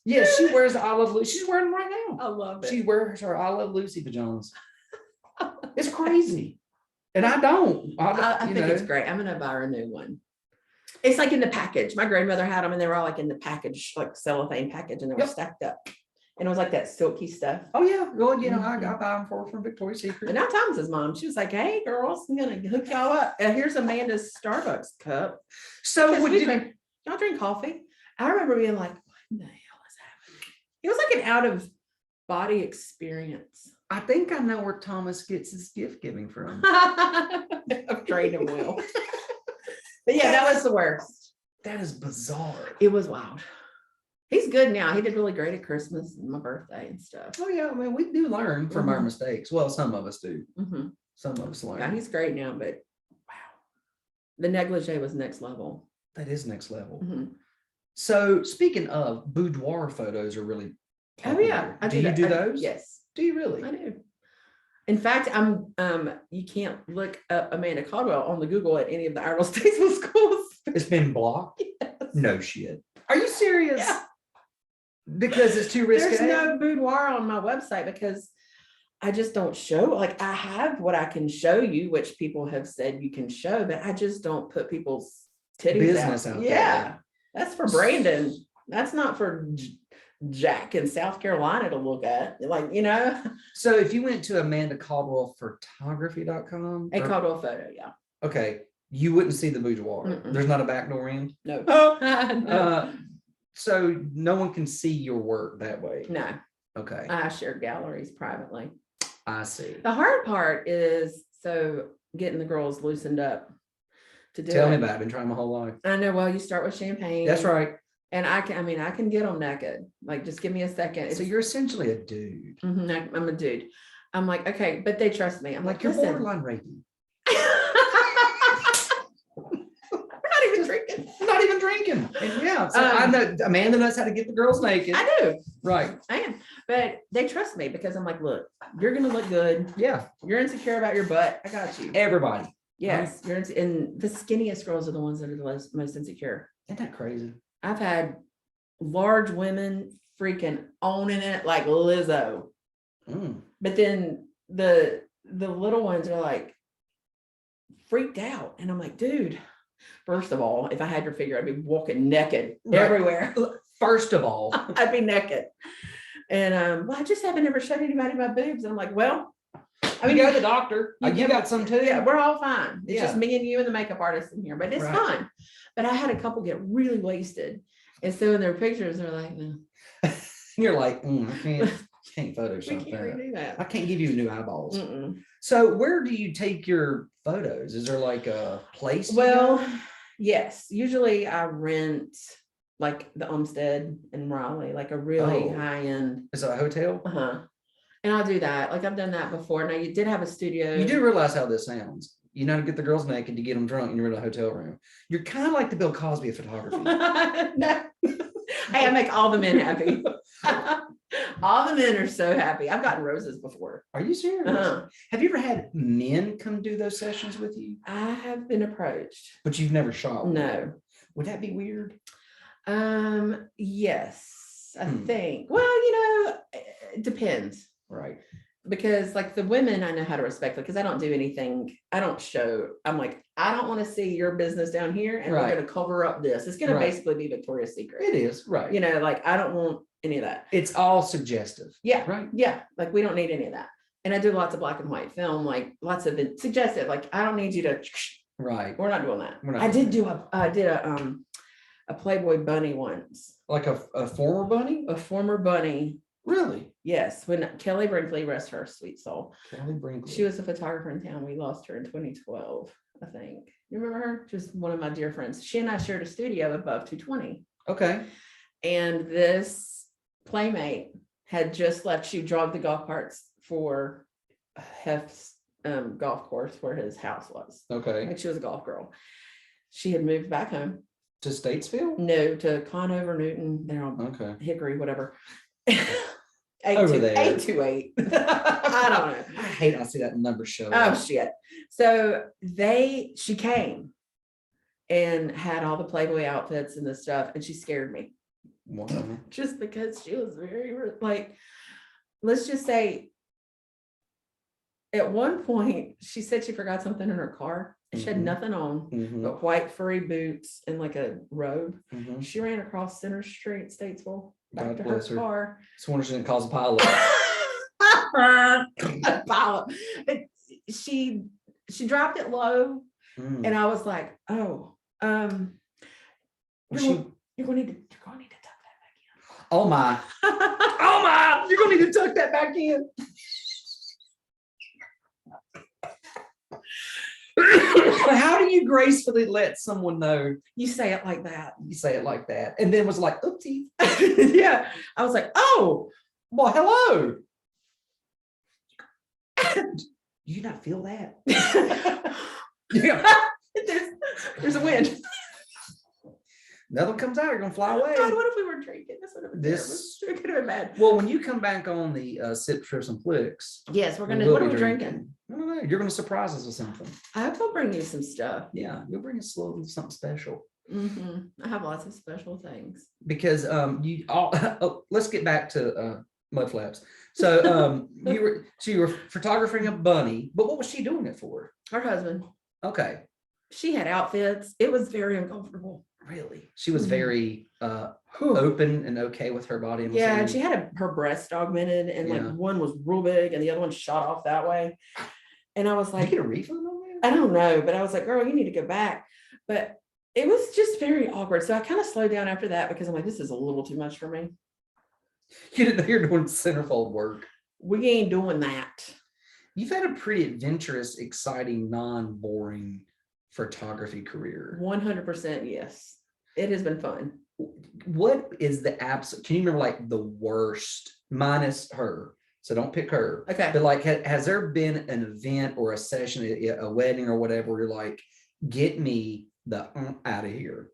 Yeah, she wears the I Love Lucy. She's wearing them right now. I love it. She wears her I Love Lucy pajamas. It's crazy, and I don't. I you think know. it's great. I'm gonna buy her a new one. It's like in the package. My grandmother had them, and they were all like in the package, like cellophane package, and they were Yep. stacked up. And it was like that silky stuff. Oh yeah, well, you know, I Mhm. buy them for her from Victoria's And Secret. now Thomas's mom, she was like, "Hey, girls, I'm gonna hook y'all up. Here's Amanda's Starbucks cup. So Because would we you? drink, y'all drink coffee." I remember being like, "What the hell is happening?" It was like an out of body experience. I think I know where Thomas gets his gift giving from. I've trained him well. But yeah, that was the worst. That is bizarre. It was wild. He's good now. He did really great at Christmas and my birthday and stuff. Oh yeah, I mean, we do learn from our Mhm. mistakes. Well, some of us do. Mhm. Some of us learn. Yeah, he's great now, but wow. The negligee was next level. That is next level. Mhm. So speaking of, boudoir photos are really Oh yeah. popular. I Do you do those? Yes, Do you really? I do. In fact, you can't look up Amanda Caldwell on the Google at any of the Iredell Statesville schools. It's been blocked? Yes. No shit. Are you serious? Yeah. Because it's too risky. There's no boudoir on my website because I just don't show. Like I have what I can show you, which people have said you can show, but I just don't put people's titties Business out. out Yeah, there. that's for Brandon. That's not for Jack in South Carolina to look at. Like, you know, So if you went to Amanda Caldwell photography.com, a Caldwell photo. Yeah. okay, you wouldn't see the boudoir. Mm-mm. There's not a back door in. No. Oh, No. so no one can see your work that way. No. Okay, I share galleries privately. I see. The hard part is getting the girls loosened up to do Tell me it. about it. I've been trying my whole life. I know. Well, you start with champagne. That's right. And I can get them naked. Like, just give me a second. So you're essentially a dude. I'm a dude. I'm like, okay, but they trust me. I'm Like like, you're listen. borderline rapey. We're not even drinking. Not even drinking. And yeah, so I know Amanda knows how to get the girls naked. I do. Right. I am. But they trust me because I'm like, look, you're gonna look good. Yeah. You're insecure about your butt. I got you. Everybody. Yes, and the skinniest girls are the ones that are the most insecure. Isn't that crazy? I've had large women freaking owning it like Lizzo. Mm. But then the little ones are like freaked out. And I'm like, dude, first of all, if I had your figure, I'd be walking naked Right. everywhere. First of all, I'd be naked. And well, I just haven't ever showed anybody my boobs. And I'm like, well, I mean, you go to the doctor. you You give- got some too. yeah, we're all fine. It's Yeah. just me and you and the makeup artist in here, but it's Right. fine. But I had a couple get really wasted. And so in their pictures, they're like, no, You're like, I can't we Photoshop can't that. redo that. I can't give you new eyeballs. Mm-mm. So where do you take your photos? Is there like a place? you Well, go? yes, usually I rent like the Umstead in Raleigh, like a really Oh. high end. Is it a hotel? Uh-huh. And I'll do that. Like I've done that before. Now you did have a studio. You do realize how this sounds. You know how to get the girls naked, to get them drunk, and you're in a hotel room. You're kind of like the Bill Cosby of photography. No. Hey, I make all the men happy. All the men are so happy. I've gotten roses before. Are you serious? Have you ever had men come do those sessions with you? I have been approached. But you've never shot one? No. Would that be weird? Yes, I think. Well, it depends. Right. Because like the women, I know how to respect it because I don't do anything. I don't show. I'm like, I don't want to see your business down here, and we're going to cover up this. It's going to basically be Victoria's Secret. It is, right. Like I don't want any of that. It's all suggestive. Yeah. Right. Yeah. Like we don't need any of that. And I do lots of black and white film, like lots of it suggestive. Like I don't need you to. Right. We're not doing that. I did a Playboy bunny once. Like a former bunny? A former bunny. Really? Yes. When Kelly Brinkley, rest her sweet soul. Kelly Brinkley. She was a photographer in town. We lost her in 2012, I think. You remember her? Just one of my dear friends. She and I shared a studio above 220. Okay. And this playmate had just left. She drove the golf carts for Hef's golf course where his house was. Okay. Like she was a golf girl. She had moved back home. To Statesville? No, to Conover, Newton. They're on Hickory, whatever. 828. I don't know. I hate I see that number show. Oh shit. So she came and had all the Playboy outfits and the stuff, and she scared me. Wow. Just because she was very like, let's just say at one point she said she forgot something in her car. She had nothing on but white furry boots and like a robe. She ran across Center Street, Statesville, back to her car. It's wonder she didn't cause a pileup. A pileup. She dropped it low, and I was like, "Oh, you're gonna need to tuck that back in." Oh my! Oh my! You're gonna need to tuck that back in. How do you gracefully let someone know? You say it like that. You say it like that. And then was like, oopsie. Yeah. I was like, oh, well, hello. Do you not feel that? Yeah. There's a wind. Another one comes out, you're gonna fly away. God, what if we were drinking? This would have been it could have been bad. Well, when you come back on the Sip, Trips, and Flicks. Yes, we're gonna. What are we drinking? I don't know. You're gonna surprise us with something. I hope I'll bring you some stuff. Yeah, you'll bring us a little something special. I have lots of special things. Because you all. Let's get back to mud flaps. So you were photographing a bunny, but what was she doing it for? Her husband. Okay. She had outfits. It was very uncomfortable. Really? She was very open and okay with her body. Yeah, and she had her breast augmented, and like one was real big and the other one shot off that way. And I was like, did you get a refund on that? I don't know, but I was like, girl, you need to go back. But it was just very awkward. So I kind of slowed down after that because I'm like, this is a little too much for me. You didn't know you're doing centerfold work. We ain't doing that. You've had a pretty adventurous, exciting, non-boring photography career. 100% yes. It has been fun. What is the absolute, can you remember like the worst, minus her, so don't pick her. Okay. But like, has there been an event or a session, a wedding or whatever, where you're like, get me the out of here?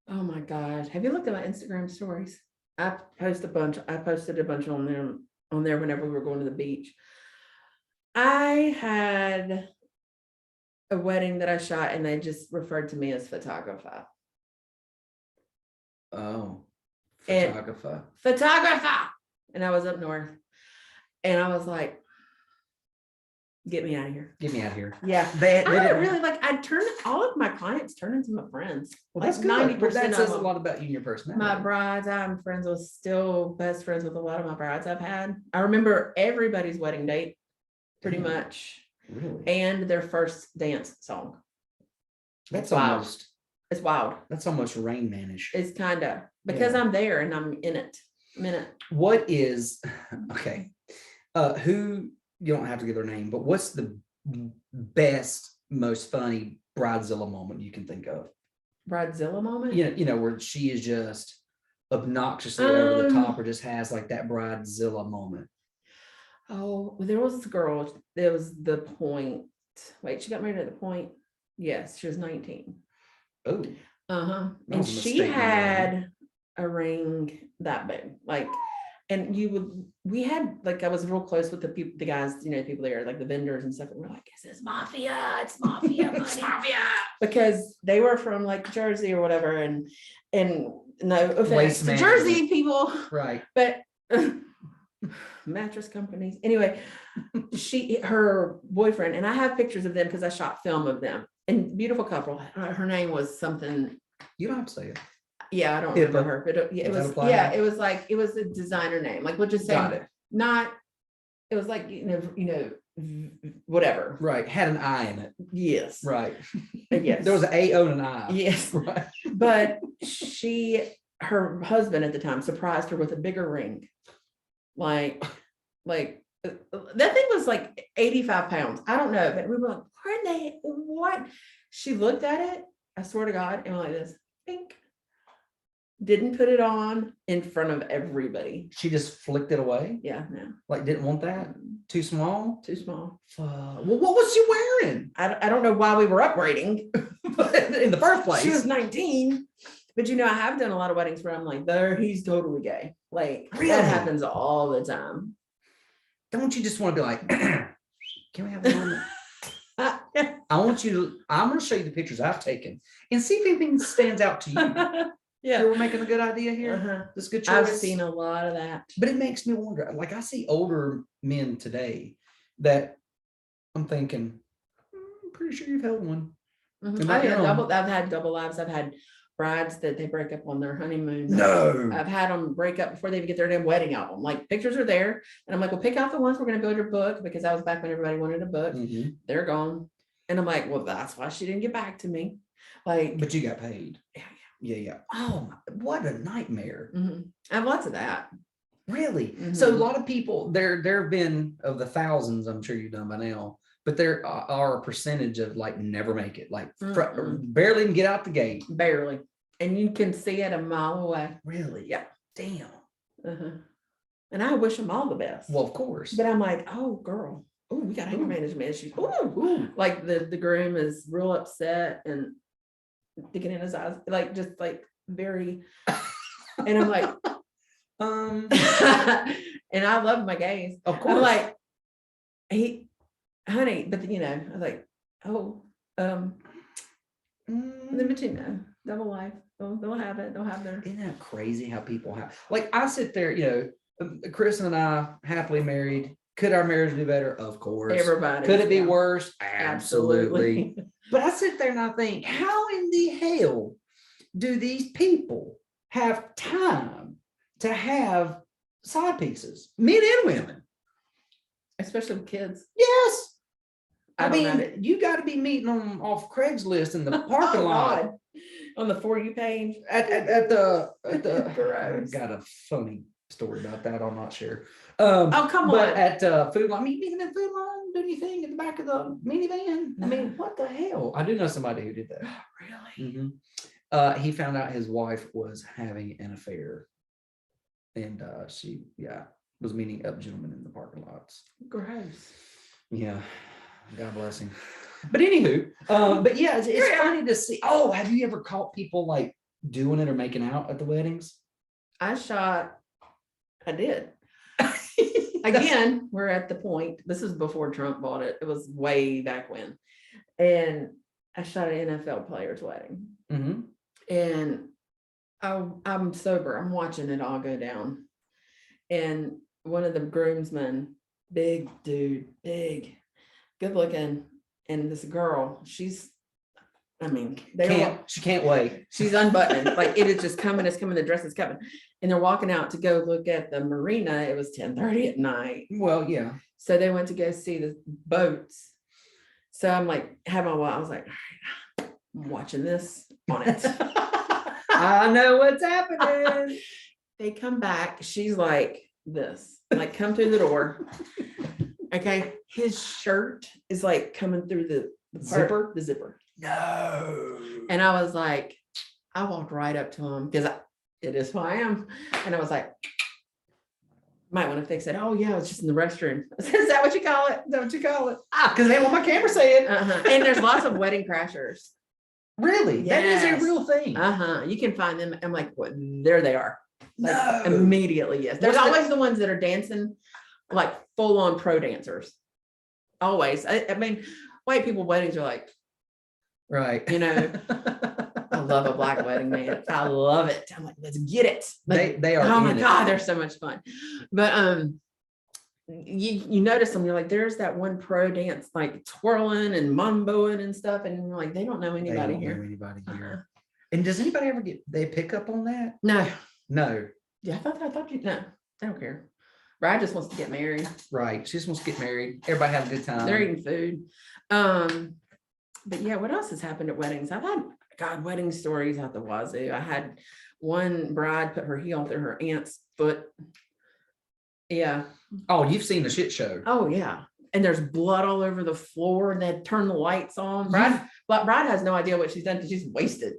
Oh my God. Have you looked at my Instagram stories? I posted a bunch on there whenever we were going to the beach. I had a wedding that I shot and they just referred to me as photographer. Oh, photographer. And I was up north and I was like, get me out of here. Get me out of here. Yeah. They really like, I turned all of my clients turned into my friends. Well, that's like 90% that says of a lot about you and your personality. My brides, I'm still best friends with a lot of my brides I've had. I remember everybody's wedding date pretty much. Really? And their first dance song. That's wild. Almost. It's wild. That's almost Rain Man-ish. It's kind of because I'm there and I'm in it. What is okay? Who, you don't have to give their name, but what's the best, most funny bridezilla moment you can think of? Bridezilla moment? You know, where she is just obnoxiously over the top, or just has like that bridezilla moment. Oh, well, there was this girl. There was the point. Wait, she got married at the point. Yes, she was 19. Oh, Uh-huh. That And was a she mistake, number one. had a ring that big. Like, and we had like I was real close with the people, the guys, people there, like the vendors and stuff. And we're like, this is mafia, it's mafia money. It's mafia. Because they were from like Jersey or whatever. And no offense Waste to management. Jersey people, Right. but mattress companies. Anyway, her boyfriend, and I have pictures of them because I shot film of them, and beautiful couple. Her name was something. You don't have to say it. Yeah, I don't remember her, but it Does that was, apply? yeah, it was like, it was a designer name. Like, we'll just Got say, it. not, it was like, whatever. Right. Had an I in it. Yes. Right. Yes. There was an A-O and an I. Yes. Right. But her husband at the time surprised her with a bigger ring. Like that thing was like 85 pounds. I don't know, but we were like, what? She looked at it, I swear to God, and like this, pink. Didn't put it on in front of everybody. She just flicked it away. Yeah, no. Like didn't want that. Too small. Too small. Well, what was she wearing? I don't know why we were upgrading in the first place? She was 19. But I have done a lot of weddings where I'm like, he's totally gay. Like, Really? that happens all the time. Don't you just want to be like, can we have a moment? I'm going to show you the pictures I've taken and see if anything stands out to you. Yeah. We're making a good idea here. Uh-huh. That's a good choice. I've seen a lot of that. But it makes me wonder, like I see older men today that I'm thinking, I'm pretty sure you've held one. Mm-hmm. I've had double lives. I've had brides that they break up on their honeymoon. No. I've had them break up before they even get their damn wedding album. Like, pictures are there. And I'm like, well, pick out the ones we're going to build your book, because that was back when everybody wanted a book. Mm-hmm. They're gone. And I'm like, well, that's why she didn't get back to me. Like, but you got paid. Yeah. Oh, what a nightmare. Mm-hmm. I have lots of that. Really? Mm-hmm. So a lot of people, there have been, of the thousands, I'm sure you've done by now, but there are a percentage of like never make it, like barely even get out the gate. Barely. And you can see it a mile away. Really? Yeah. Damn. Uh-huh. And I wish them all the best. Well, of course. But I'm like, oh, girl. Oh, we got anger management issues. Ooh. Like the groom is real upset and digging in his eyes, like just like very. And I'm like, and I love my gays. Of course. I'm like, honey, but I was like, oh, double life. They'll have it. They'll have their. Isn't that crazy how people have, like, I sit there, Chris and I happily married. Could our marriage be better? Of course. Everybody. Could it be worse? Absolutely. Absolutely. But I sit there and I think, how in the hell do these people have time to have side pieces, men and women? Especially with kids. Yes. I don't have mean, it. you got to be meeting them off Craigslist in the parking lot. God. On the For You page. At the I Gross. got a funny story about that. I'm not sure. Oh, come But on. at Food Line, meet them at Food Line, do anything in the back of the minivan. I mean, what the hell? I do know somebody who did that. Really? Mm-hmm. He found out his wife was having an affair, and she was meeting up gentlemen in the parking lots. Gross. Yeah, God bless him. But anywho, but yeah, it's funny to see. Oh, have you ever caught people like doing it or making out at the weddings? I did. Again, we're at the point. This is before Trump bought it. It was way back when. And I shot an NFL player's wedding. Mm-hmm. And I'm sober. I'm watching it all go down. And one of the groomsmen, big dude, big, good looking. And this girl, she can't wait. She's unbuttoned. Like, it is just coming, it's coming, the dress is coming. And they're walking out to go look at the marina. It was 10:30 at night. Well, yeah. So they went to go see the boats. So I'm like, I was like, all right, I'm watching this on it. I know what's happening. They come back. She's like this, like, come through the door. Okay. His shirt is like coming through the zipper. No. And I was like, I walked right up to him because it is who I am. And I was like, might want to fix it. Oh yeah, it's just in the restroom. Is that what you call it? Is that what you call it? Because that's what my camera said. And there's lots of wedding crashers. Really? That is Yes. a real thing. You can find them. I'm like, what? There they are. Like, No. immediately, yes. There's What's always the ones that are dancing, like full on pro dancers. Always. I mean, white people weddings are like, Right. you know, I love a black wedding, man. I love it. I'm like, let's get it. Like, They are. oh my in it. God, they're so much fun. But you notice them, you're like, there's that one pro dance, like twirling and mamboing and stuff. And you're like, they don't know They anybody don't know here. anybody here. And does anybody ever they pick up on that? No. No. Yeah, I thought you no, they don't care. Brad just wants to get married. Right. She just wants to get married. Everybody have a good time. They're eating food. But yeah, what else has happened at weddings? I've had wedding stories out the wazoo. I had one bride put her heel through her aunt's foot. Yeah. Oh, you've seen the shit show. Oh yeah. And there's blood all over the floor, and they turn the lights on. Bride has no idea what she's done because she's wasted.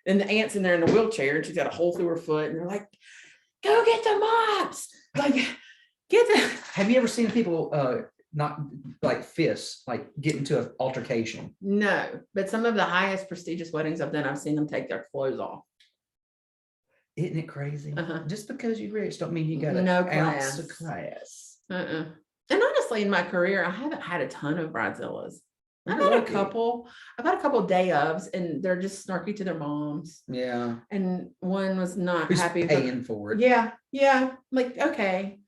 And the aunt's in there in a wheelchair, and she's got a hole through her foot, and they're like, go get the mops. Like, get the. Have you ever seen people not like fists, like get into an altercation? No, but some of the highest prestigious weddings I've done, I've seen them take their clothes off. Isn't it crazy? Just because you're rich don't mean you got No an ounce class. of class. And honestly, in my career, I haven't had a ton of bridezillas. I've You're had a lucky. couple. I've had a couple day ofs, and they're just snarky to their moms. Yeah. And one was not Who's happy. paying for it? Yeah. I'm like, okay,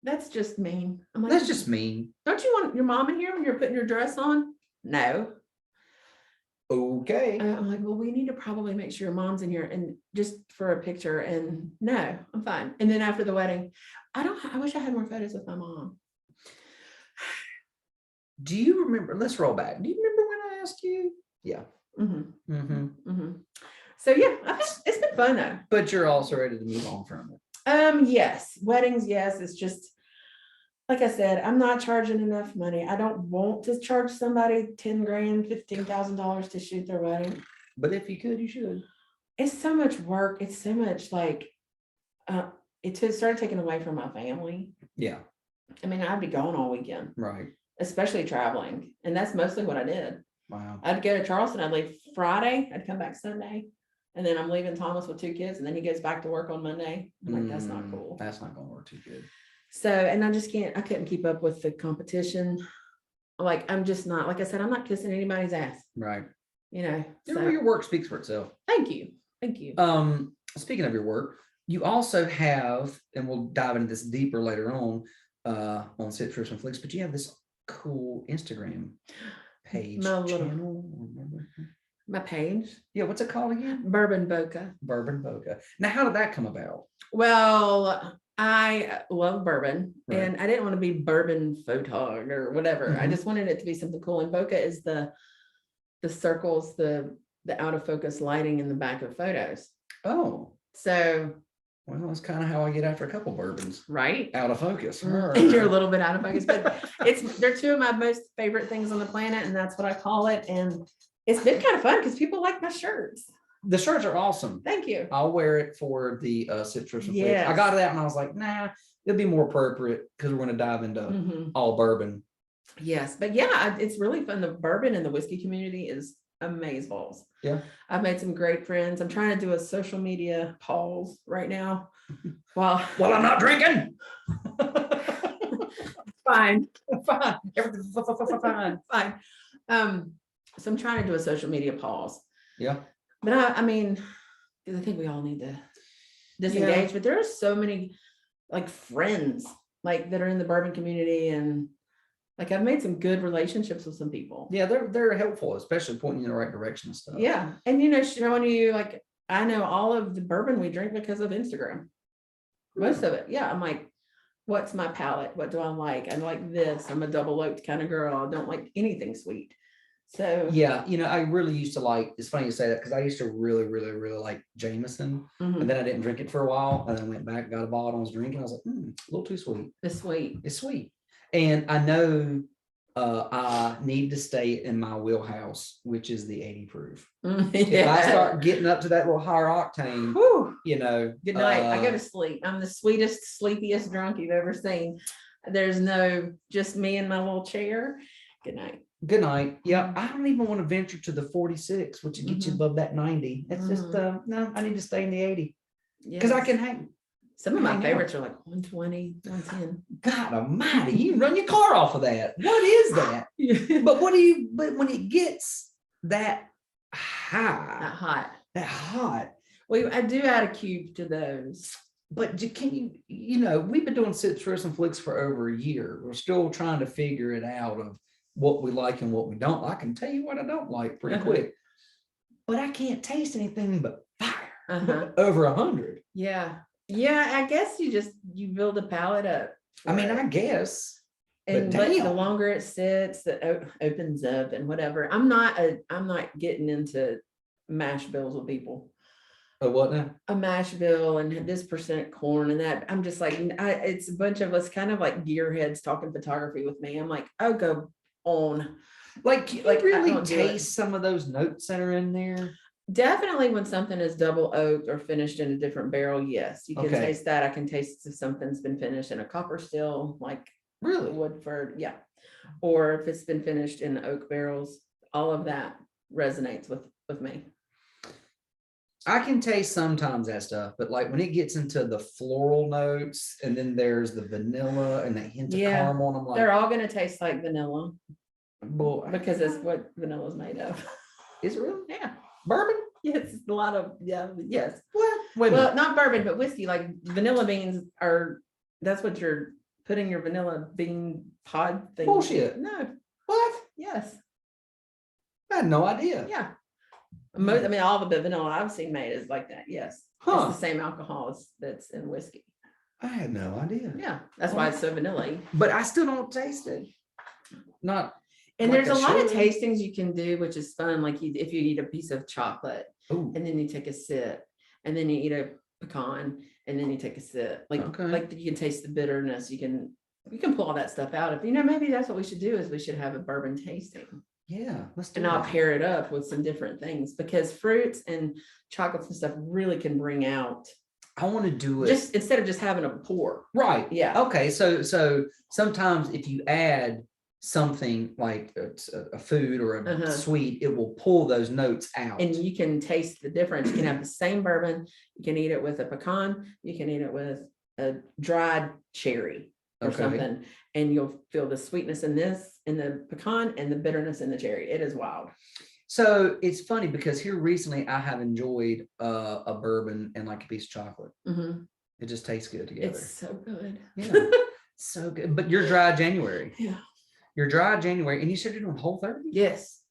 that's just mean. I'm like, That's just mean. don't you want your mom in here when you're putting your dress on? No. Okay. I'm like, well, we need to probably make sure your mom's in here and just for a picture. And no, I'm fine. And then after the wedding, I wish I had more photos with my mom. Do you remember? Let's roll back. Do you remember when I asked you? Yeah. So yeah, it's been fun though. But you're also ready to move on from it. Yes, weddings. Yes, it's just like I said, I'm not charging enough money. I don't want to charge somebody 10 grand, $15,000 to shoot their wedding. But if you could, you should. It's so much work. It's so much like, it started taking away from my family. Yeah. I mean, I'd be gone all weekend, Right. especially traveling. And that's mostly what I did. Wow. I'd go to Charleston. I'd leave Friday. I'd come back Sunday. And then I'm leaving Thomas with 2 kids. And then he goes back to work on Monday. I'm like, that's not cool. That's not going to work too good. So, and I couldn't keep up with the competition. Like, I'm just not, like I said, I'm not kissing anybody's ass, Right. you know. So, your work speaks for itself. Thank you. Thank you. Speaking of your work, you also have, and we'll dive into this deeper later on Sit Trips and Flicks, but you have this cool Instagram page. My page. Yeah, what's it called again? Bourbon Boca. Bourbon Boca. Now, how did that come about? Well, I love bourbon, Right. and I didn't want to be bourbon photog or whatever. I just wanted it to be something cool. And Boca is the circles, the out of focus lighting in the back of photos. Oh, so well, that's kind of how I get after a couple bourbons. Right. Out of focus. And you're a little bit out of focus, but they're 2 of my most favorite things on the planet, and that's what I call it. And it's been kind of fun because people like my shirts. The shirts are awesome. Thank you. I'll wear it for the Citrus and Flicks. Yes. I got it out and I was like, nah, it'll be more appropriate because we're going to dive into all bourbon. Yes, but yeah, it's really fun. The bourbon and the whiskey community is amazeballs. Yeah. I've made some great friends. I'm trying to do a social media pause right now. Well, I'm not drinking. Fine. Fine. Everything's fine. Fine. So I'm trying to do a social media pause. Yeah. But I mean, I think we all need to disengage, but there are so many like friends like that are in the bourbon community, and like I've made some good relationships with some people. Yeah, they're helpful, especially pointing you in the right direction and stuff. Yeah. And showing you, like, I know all of the bourbon we drink because of Instagram. Most of it. Yeah. I'm like, what's my palate? What do I like? I like this. I'm a double oaked kind of girl. I don't like anything sweet. So yeah, I really used to like, it's funny you say that because I used to really, really, really like Jameson. And then I didn't drink it for a while, and then went back, got a bottle, and was drinking. I was like, a little too sweet. It's sweet. It's sweet. And I know I need to stay in my wheelhouse, which is the 80 proof. If Yeah. I start getting up to that little higher octane, Whew. you know. Good night. I go to sleep. I'm the sweetest, sleepiest drunk you've ever seen. There's no just me in my little chair. Good night. Good night. Yeah, I don't even want to venture to the 46, which would get you Mhm. above that 90. It's just no, I need to stay in the 80 because I Yes. can hang. Some of my hang out. favorites are like 120, 110. God almighty, you run your car off of that. What is that? But but when it gets that high, That hot. that hot, I do add a cube to those. but you know, we've been doing Sit Frisks and Flicks for over a year. We're still trying to figure it out of what we like and what we don't like. I can tell you what I don't like pretty quick, but I can't taste anything but fire over 100. Yeah. I guess you build a palate up. I mean, I guess. And but the damn. longer it sits, that opens up and whatever. I'm not getting into mash bills with people. Oh, what now? A mash bill and this percent corn and that. I'm just like, it's a bunch of us kind of like gearheads talking photography with me. I'm like, oh, go on. Like, you Like, I really don't do it. taste some of those notes that are in there. Definitely when something is double oaked or finished in a different barrel, yes, you can Okay. taste that. I can taste if something's been finished in a copper still, like Really? Woodford, yeah. Or if it's been finished in oak barrels, all of that resonates with me. I can taste sometimes that stuff, but like when it gets into the floral notes and then there's the vanilla and that hint of Yeah, caramel, and I'm like, They're all gonna taste like vanilla boy, because it's what vanilla is made of. is it really Yeah. bourbon? Yes, a lot of, yes. What? Wait a Well, minute. not bourbon, but whiskey, like vanilla beans that's what you're putting your vanilla bean pod thing. Bullshit. No, What? yes, I had no idea. yeah. I mean, all of the vanilla I've seen made is like that, yes. Huh. It's the same alcohol that's in whiskey. I had no idea. Yeah, that's why it's so vanilla-y. But I still don't taste it. Not. And like there's I a lot of should. tastings you can do, which is fun. Like if you eat a piece of chocolate Ooh. and then you take a sip, and then you eat a pecan and then you take a sip. Like you can taste the bitterness. You can pull all that stuff out. If maybe that's what we should do is we should have a bourbon tasting. Yeah, let's do And I'll that. pair it up with some different things because fruits and chocolates and stuff really can bring out. I want to do it Just instead of just having a pour. right. Yeah. Okay. So sometimes if you add something like a food or a sweet, it will pull those notes out. And you can taste the difference. You can have the same bourbon. You can eat it with a pecan. You can eat it with a dried cherry or something. And you'll feel the sweetness in the pecan and the bitterness in the cherry. It is wild. So it's funny because here recently I have enjoyed a bourbon and like a piece of chocolate. It just tastes good together. It's so good. Yeah, so good. But you're dry January. Yeah. You're dry January, and you said you're doing Whole30? Yes.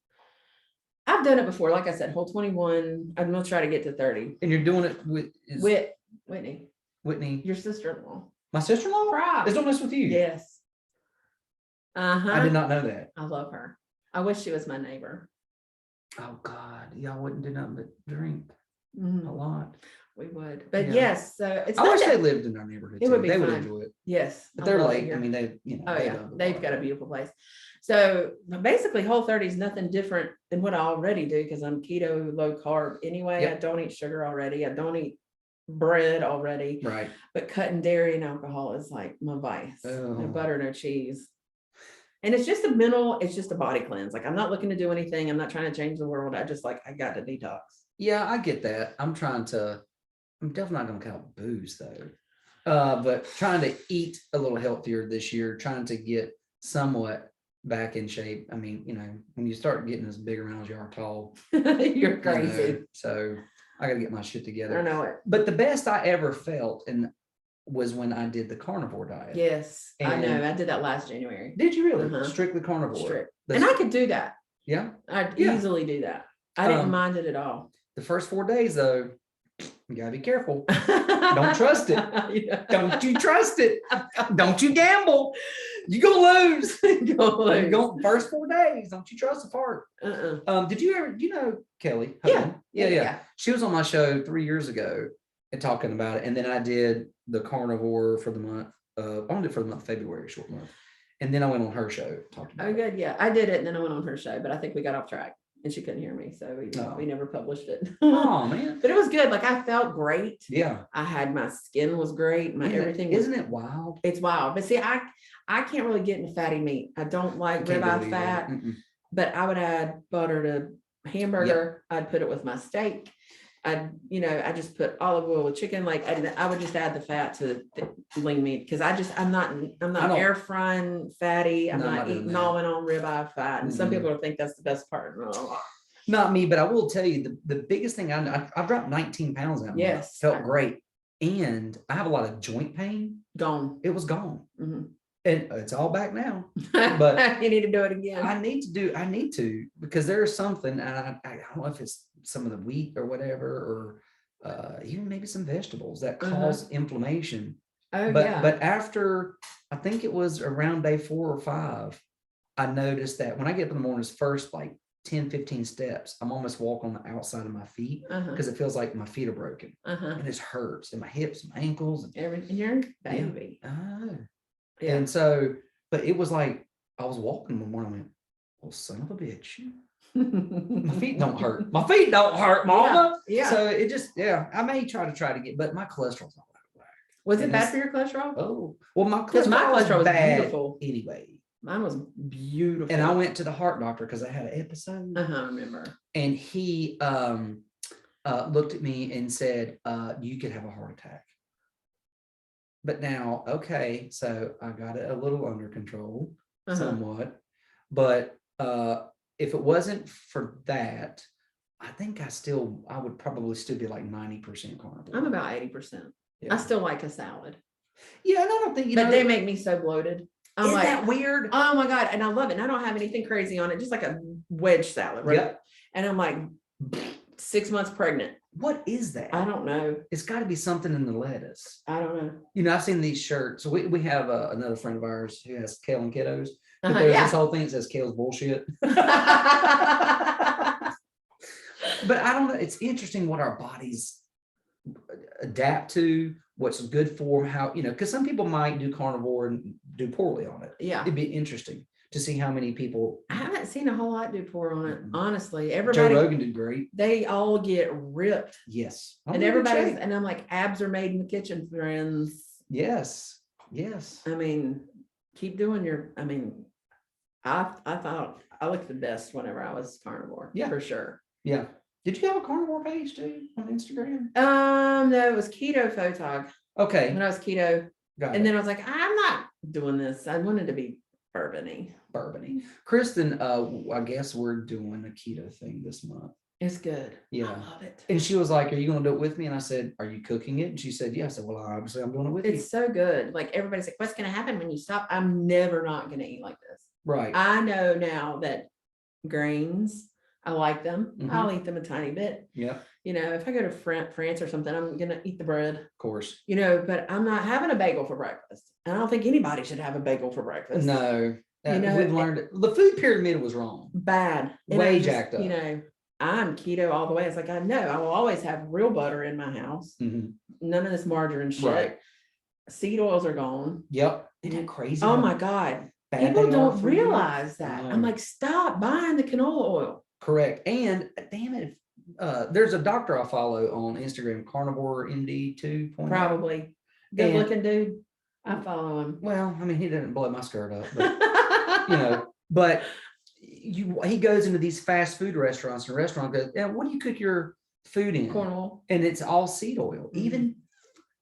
I've done it before. Like I said, Whole 21. I'm gonna try to get to 30. And you're doing it with Whitney, your sister-in-law. My sister-in-law? Right. Is doing this with you? Yes. I did not know that. I love her. I wish she was my neighbor. Oh God, y'all wouldn't do nothing but drink a lot. We would, but Yeah. yes, so it's I not wish that- they lived in our neighborhood. It too. would be They would fun. enjoy it. Yes, But I they're love it like, here. I mean, Oh they yeah, love the they've water. got a beautiful place. So basically Whole30 is nothing different than what I already do because I'm keto, low carb anyway. Yep. I don't eat sugar already. I don't eat bread already, Right. but cutting dairy and alcohol is like my vice. No Oh. butter, no cheese. And it's just a body cleanse. Like I'm not looking to do anything. I'm not trying to change the world. I got to detox. Yeah, I get that. I'm definitely not gonna count booze though. But trying to eat a little healthier this year, trying to get somewhat back in shape. I mean, when you start getting as big around as you are tall, You're crazy. So I gotta get my shit together. I know it. But the best I ever felt was when I did the carnivore diet. Yes, I know. And- I did that last January. Did you really? Uh-huh. Strictly carnivore. Strict. The- And I could do that. Yeah. I'd Yeah. easily do that. I didn't Um, mind it at all. The first 4 days though, you gotta be careful. Don't trust it. Yeah. Don't you trust it. Don't you gamble. You gonna lose. First 4 days. Don't you trust the fart. Did you ever, Kelly? Yeah. Hutton? Yeah. She was on my show 3 years ago and talking about it. And then I did the carnivore for the month. I did it for the month of February, short month. And then I went on her show, talked about Oh, it. good. Yeah, I did it and then I went on her show, but I think we got off track and she couldn't hear me. So Oh. we never published it. Oh man. But it was good. Like I felt great. Yeah. I had my skin was great. My everything was, Isn't it wild? it's wild. But see, I can't really get into fatty meat. I don't like Can't do ribeye it fat, either. but I would add butter to hamburger. I'd put it with my steak. I just put olive oil with chicken. Like I would just add the fat to the lean meat because I'm not don't- air frying fatty. I'm No, I'm not not doing eating that. gnawing on ribeye fat. And some Mm-mm. people will think that's the best part. No. Not me, but I will tell you the biggest thing I've dropped 19 pounds that month. Yes. Felt great. And I have a lot of joint pain. Gone. It was gone. Mhm. And it's all back now. But you need to do it again. I need to because there's something, and I don't know if it's some of the wheat or whatever, or even maybe some vegetables that cause inflammation. Oh But yeah. but after, I think it was around day 4 or 5, I noticed that when I get up in the mornings, first like 10, 15 steps, I'm almost walking on the outside of my feet because it feels like my feet are broken and it hurts, and my hips, my ankles, and Everything. You're a baby. Yeah. And so, but it was like I was walking one morning, I went, "Well, son of a bitch, my feet don't hurt. My feet don't hurt, mama." Yeah. So it just, I may try to get, but my cholesterol's not out of whack. Was it And bad it's- for your cholesterol? Oh, well, my Because my cholesterol cholesterol was bad beautiful. anyway. Mine was beautiful. And I went to the heart doctor because I had an episode, I remember. and he looked at me and said, "You could have a heart attack." But now, okay, so I got it a little under control, somewhat. But if it wasn't for that, I think I would probably still be like 90% carnivore. I'm about 80%. Yeah. I still like a salad. Yeah, and I don't think But they make me so bloated. I'm Isn't like, that weird? oh my God. And I love it. And I don't have anything crazy on it, just like a wedge salad, right? Yep. And I'm like 6 months pregnant. What is that? I don't know. It's got to be something in the lettuce. I don't know. You know, I've seen these shirts. So we have another friend of ours who has kale and kiddos. But there's this whole thing that says kale's bullshit. But I don't know. It's interesting what our bodies adapt to, what's good for them, how, because some people might do carnivore and do poorly on it. Yeah. It'd be interesting to see how many people. I haven't seen a whole lot do poor on it, honestly. Joe Everybody, Rogan did great. they all get ripped. Yes. And everybody's, and I'm like, abs are made in the kitchen, friends. Yes. Yes. I mean, keep doing I thought I looked the best whenever I was carnivore. Yeah. For sure. Yeah. Did you have a carnivore page too on Instagram? No, it was keto photog Okay. when I was keto. Got And it. then I was like, I'm not doing this. I wanted to be bourbon-y. Bourbon-y. Kristen, I guess we're doing a keto thing this month. It's good. Yeah. I love it. And she was like, "Are you going to do it with me?" And I said, "Are you cooking it?" And she said, "Yeah." I said, "Well, obviously I'm doing it with you." It's so good. Like everybody's like, what's going to happen when you stop? I'm never not going to eat like this. Right. I know now that grains, I like them. Mhm. I'll eat them a tiny bit. Yeah. If I go to France or something, I'm going to eat the bread, Of course. but I'm not having a bagel for breakfast. And I don't think anybody should have a bagel for breakfast. No. know, we've learned it. The food pyramid was wrong. Bad. And Way I just, jacked up. I'm keto all the way. It's like, I know I will always have real butter in my house. Mhm. None of this margarine shit. Right. Seed oils are gone. Yep. Isn't that crazy? Oh how my God. bad People they are don't for you? realize that. I'm No. like, stop buying the canola oil. Correct. And damn it, there's a doctor I follow on Instagram, Carnivore MD 2.0. Probably. Good looking dude. I follow him. Well, I mean, he didn't blow my skirt up, but but he goes into these fast food restaurants and goes, "Yeah, what do you cook your food in?" Corn oil. And it's all seed oil. Mhm. Even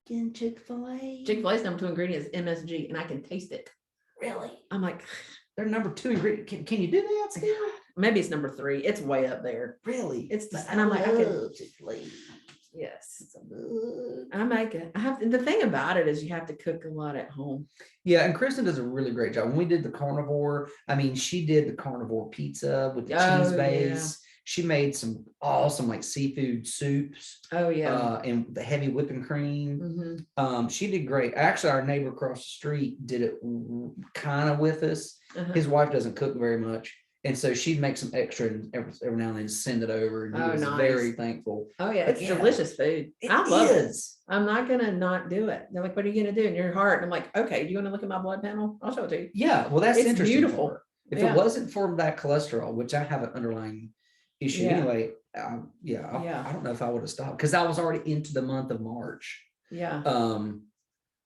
fucking Chick-fil-A. Chick-fil-A's number 2 ingredient is MSG, and I can taste it. Really? I'm like, They're number 2 ingredient. Can you do that still? maybe it's number 3. It's way up there. Really? It's But and I'm like, I can. love Chick-fil-A. Yes, It's so good. I make it. The thing about it is you have to cook a lot at home. Yeah, and Kristen does a really great job. When we did the carnivore, I mean, she did the carnivore pizza with the cheese Oh, base. She made some awesome like seafood soups Oh yeah. and the heavy whipping cream. Mhm. She did great. Actually, our neighbor across the street did it kind of with us. Uh-huh. His wife doesn't cook very much, And so she'd make some extra and every now and then send it over. And he Oh, was nice. very thankful. Oh yeah, But it's yeah, delicious food. It I love it. is. I'm not gonna not do it. They're like, what are you gonna do in your heart? And I'm like, okay, do you want to look at my blood panel? I'll show it to you. Yeah, well, that's It's interesting. beautiful. Part. If Yeah. it wasn't for that cholesterol, which I have an underlying issue Yeah. anyway, Yeah. I don't know if I would have stopped because I was already into the month of March. Yeah.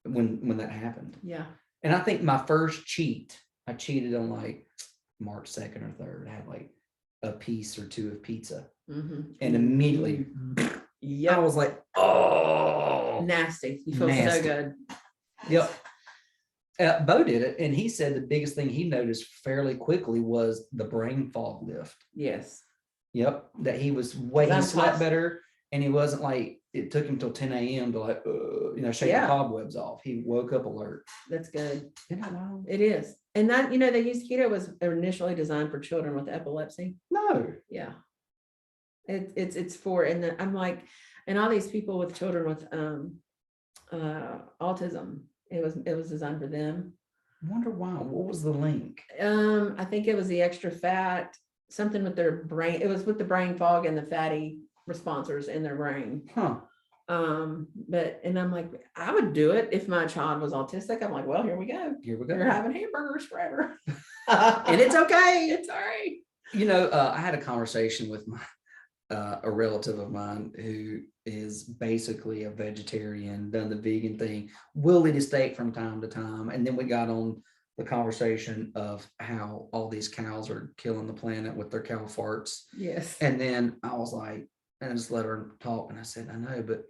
When that happened. Yeah. And I think my first cheat, I cheated on like March 2nd or 3rd. I had like a piece or two of pizza. Mm-hmm. And immediately I was like, oh, nasty. You feel nasty. so good. Yep. Bo did it, and he said the biggest thing he noticed fairly quickly was the brain fog lift. Yes. Yep, that he was he slept better, and he wasn't like it took him till 10 a.m. to like shake the cobwebs off. He woke up alert. That's good. Isn't that wild? It is, and that they used keto was initially designed for children with epilepsy. No. Yeah. It's for, and I'm like, and all these people with children with autism. It was designed for them. I wonder why. What was the link? I think it was the extra fat, something with their brain. It was with the brain fog and the fatty responders in their brain. Huh. And I'm like, I would do it if my child was autistic. I'm like, well, here we go. Here we go. You're having hamburgers forever. And it's okay. It's all right. I had a conversation with a relative of mine who is basically a vegetarian, done the vegan thing, will eat a steak from time to time. And then we got on the conversation of how all these cows are killing the planet with their cow farts. Yes. And then I was like, and I just let her talk. And I said, I know, but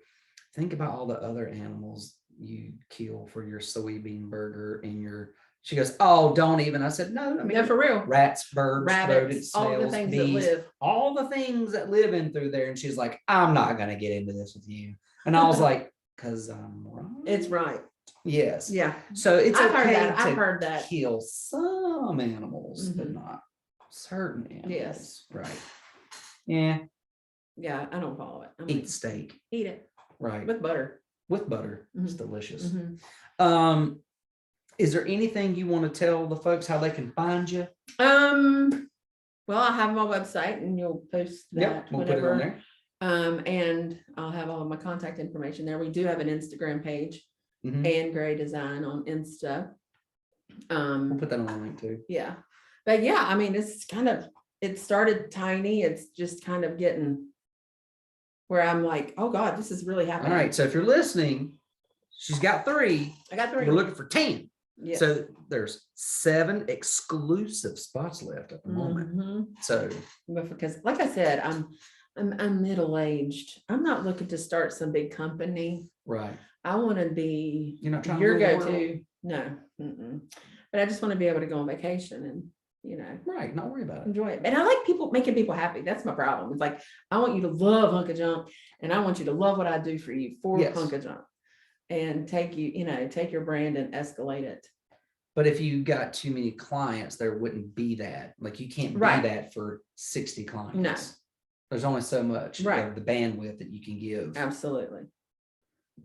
think about all the other animals you kill for your soybean burger and she goes, oh, don't even. I said, no, I mean, no, for real. Rats, birds, rabbits, rodents, all snails, the things bees, that live. all the things that live in through there. And she's like, I'm not going to get into this with you. And I was like, because I'm right. It's right. Yes. Yeah. So it's I've okay heard to that. kill some animals, but not certain animals. Yes. Right. Yeah. Yeah, I don't follow it. Eat steak. Eat it. Right. With butter. With butter. It's delicious. Mm-hmm. Is there anything you want to tell the folks how they can find you? Well, I have my website and you'll post that. Yep, we'll put it on there. And I'll have all of my contact information there. We do have an Instagram page, and Gray Design on Insta. We'll put that on the link too. Yeah. But yeah, I mean, it started tiny. It's just kind of getting where I'm like, oh God, this is really happening. All right. So if you're listening, she's got 3. I got 3. We're looking for 10. Yes. So there's 7 exclusive spots left at the moment. So, but because like I said, I'm middle-aged. I'm not looking to start some big company. right. I want to be You're not trying your to rule the go-to. No. But I just want to be able to go on vacation and, right. Not worry about it. enjoy it. And I like making people happy. That's my problem. It's like, I want you to love Hunk of Junk and I want you to love what I do for you for Hunk of Junk and take your brand and escalate it. But if you got too many clients, there wouldn't be that. Like you can't do that for 60 clients. No. There's only so much of the bandwidth that you can give. Absolutely.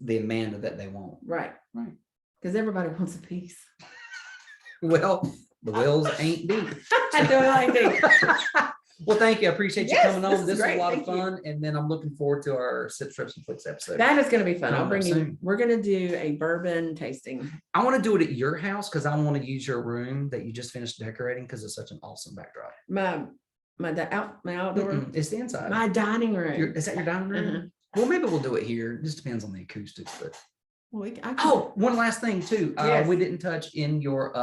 The Amanda that they want. Right. Right. Because everybody wants a piece. Well, the wells ain't deep. I do like it. Well, thank you. I appreciate you coming on. This was a lot of Thank fun. And then I'm looking forward to our Sip, Strips, and Flicks episode. That is going to be fun. I'll bring you. Soon. We're going to do a bourbon tasting. I want to do it at your house because I want to use your room that you just finished decorating because it's such an awesome backdrop. My outdoor. It's the inside. My dining room. Is that your dining room? Well, maybe we'll do it here. It just depends on the acoustics. But one last thing too. Yes. We didn't touch in your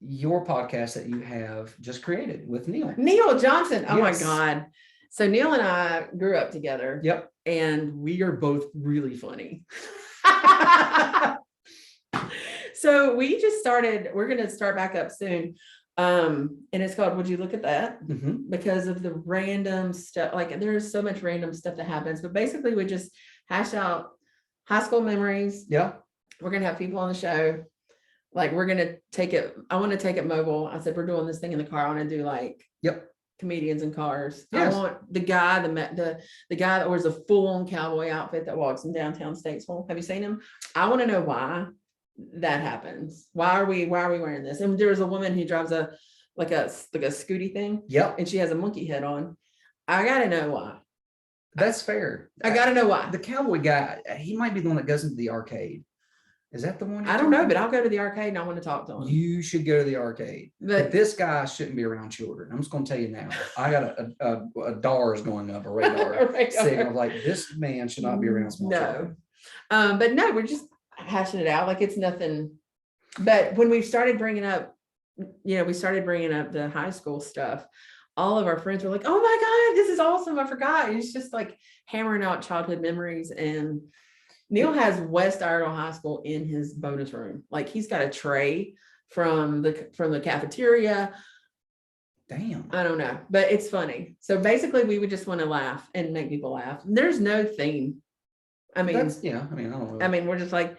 podcast that you have just created with Neil Johnson. Oh yes. My God. So Neil and I grew up together. Yep. And we are both really funny. So we just started, we're going to start back up soon. And it's called, Would You Look at That? Because of the random stuff. Like there's so much random stuff that happens, but basically we just hash out high school memories. Yeah. We're going to have people on the show. Like we're going to take it. I want to take it mobile. I said, we're doing this thing in the car. I want to do like comedians in cars. Yes. I want the guy, the guy that wears a full-on cowboy outfit that walks in downtown Statesville. Have you seen him? I want to know why that happens. Why are we wearing this? And there's a woman who drives a like a scooty thing, Yep, and she has a monkey head on. I gotta know why. that's fair. I gotta know why. The cowboy guy, he might be the one that goes into the arcade. Is that the one? I don't know, but I'll go to the arcade and I want to talk to him. You should go to the arcade. But this guy shouldn't be around children. I'm just going to tell you now. I got a DARS going up, a radar signal. Like, this man should not be around small children. But no, we're just hashing it out. Like, it's nothing. But when we started bringing up, the high school stuff, all of our friends were like, "Oh my God, this is awesome. I forgot." And it's just like hammering out childhood memories. And Neil has West Iredell High School in his bonus room. Like, he's got a tray from the cafeteria. Damn. I don't know, but it's funny. So basically, we would just want to laugh and make people laugh. There's no theme. I mean, I don't know. I mean, we're just like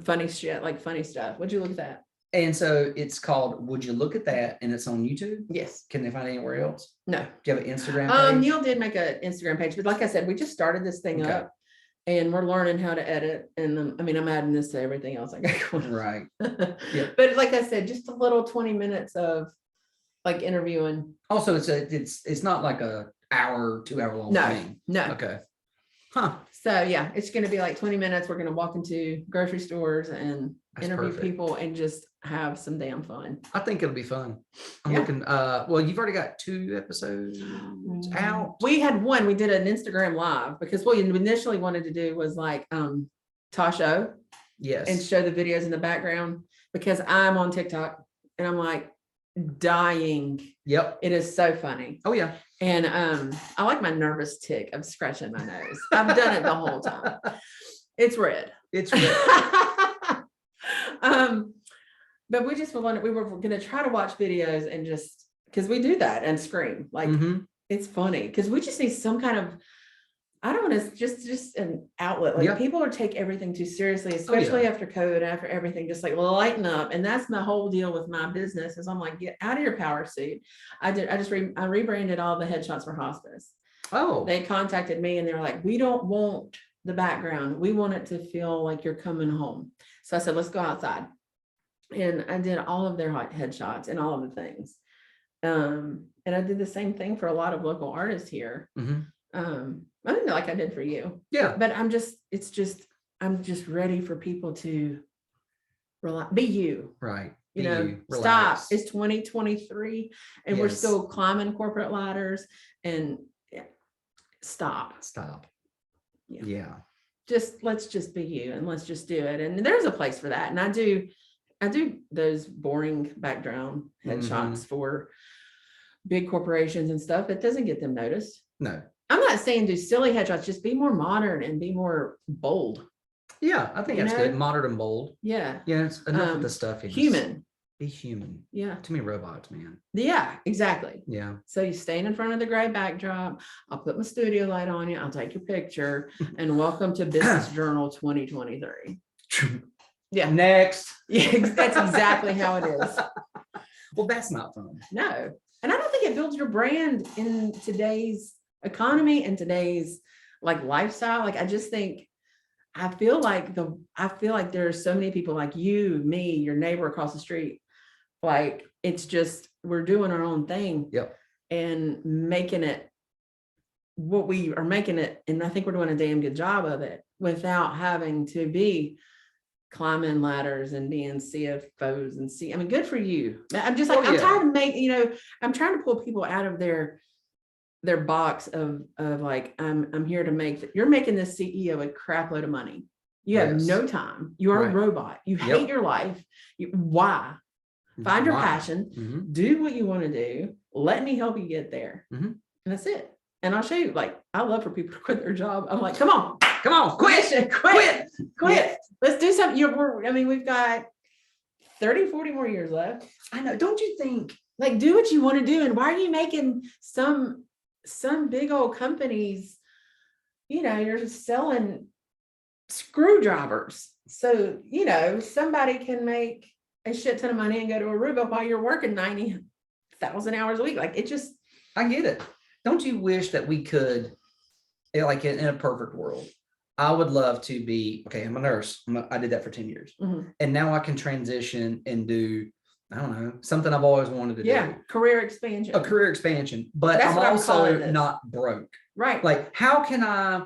funny shit, like funny stuff. Would you look at that? And so it's called Would You Look at That? And it's on YouTube. Yes. Can they find it anywhere else? No. Do you have an Instagram page? Neil did make an Instagram page, but like I said, we just started this thing up. And we're learning how to edit. And I mean, I'm adding this to everything else I got going. Right. Yeah. But like I said, just a little 20 minutes of like interviewing. Also, it's not like a hour, 2 hour long thing. No. Okay. Huh. So yeah, it's going to be like 20 minutes. We're going to walk into grocery stores and interview people and just have some damn fun. I think it'll be fun. I'm looking, well, you've already got 2 episodes out. We had one, we did an Instagram live because what we initially wanted to do was like Tasha. Yes. And show the videos in the background because I'm on TikTok and I'm like dying. Yep. It is so funny. Oh yeah. And I like my nervous tick of scratching my nose. I've done it the whole time. It's red. It's red. But we were going to try to watch videos and just because we do that and scream like it's funny because we just need some kind of, I don't know, just an outlet. Like people take everything too seriously, especially after COVID, after everything, just like lighten up. And that's my whole deal with my business is I'm like, get out of your power suit. I rebranded all the headshots for hospice. Oh, they contacted me and they were like, we don't want the background. We want it to feel like you're coming home. So I said, let's go outside. And I did all of their headshots and all of the things. And I did the same thing for a lot of local artists here. I didn't know like I did for you. Yeah. But I'm just ready for people to relax, be you. Right. You know, stop. It's 2023 and we're still climbing corporate ladders and stop. Yeah. Let's just be you and let's just do it. And there's a place for that. And I do those boring background headshots for big corporations and stuff. It doesn't get them noticed. No. I'm not saying do silly headshots, just be more modern and be more bold. Yeah, I think that's good. Modern and bold. Yeah. Yeah, it's enough of the stuff. Human. Be human. Yeah. Too many robots, man. Yeah, exactly. Yeah. So you stand in front of the gray backdrop. I'll put my studio light on you. I'll take your picture and welcome to Business Journal 2023. Yeah. Next. Yeah, that's exactly how it is. Well, that's not fun. No. And I don't think it builds your brand in today's economy and today's like lifestyle. Like, I feel like there's so many people like you, me, your neighbor across the street. Like, it's just, we're doing our own thing. Yep. And making it what we are making it. And I think we're doing a damn good job of it without having to be climbing ladders and being CFOs and I mean, good for you. I'm just like, I'm tired of I'm trying to pull people out of their box of like, I'm here to you're making this CEO a crap load of money. You have no time. You are a robot. You hate your life. Why? Find your passion, do what you want to do. Let me help you get there. And that's it. And I'll show you, like, I love for people to quit their job. I'm like, come on, quit. Yeah. Let's do something. We've got 30, 40 more years left. I know. Don't you think, like, do what you want to do? And why are you making some big old companies, you're selling screwdrivers. So, somebody can make a shit ton of money and go to Aruba while you're working 90,000 hours a week. Like, I get it. Don't you wish that we could, like in a perfect world, I would love to be, okay, I'm a nurse. I did that for 10 years. And now I can transition and do I don't know, something I've always wanted to Yeah, do. career expansion. A career expansion, but That's I'm what I'm also calling this. not broke. Right. Like, how can I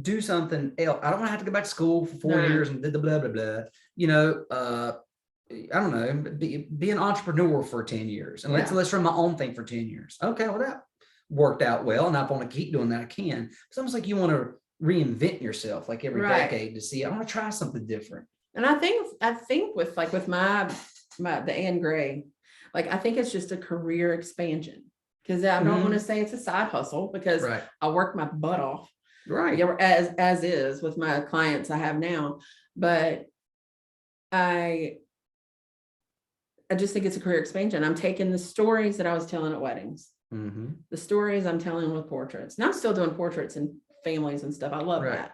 do something else? I don't want to have to go back to school for 4 years and blah, blah, blah. You know, I don't know, be an entrepreneur for 10 years and let's run my own thing for 10 years. Okay, well, that worked out well. And I want to keep doing that. I can. It's almost like you want to reinvent yourself like every decade to see, I want to try something different. And I think with the Anne Gray, like, I think it's just a career expansion, because I don't want to say it's a side hustle, because I work my butt off. Right. As is with my clients I have now. But I just think it's a career expansion. I'm taking the stories that I was telling at weddings, the stories I'm telling with portraits. Now I'm still doing portraits and families and stuff. I love that.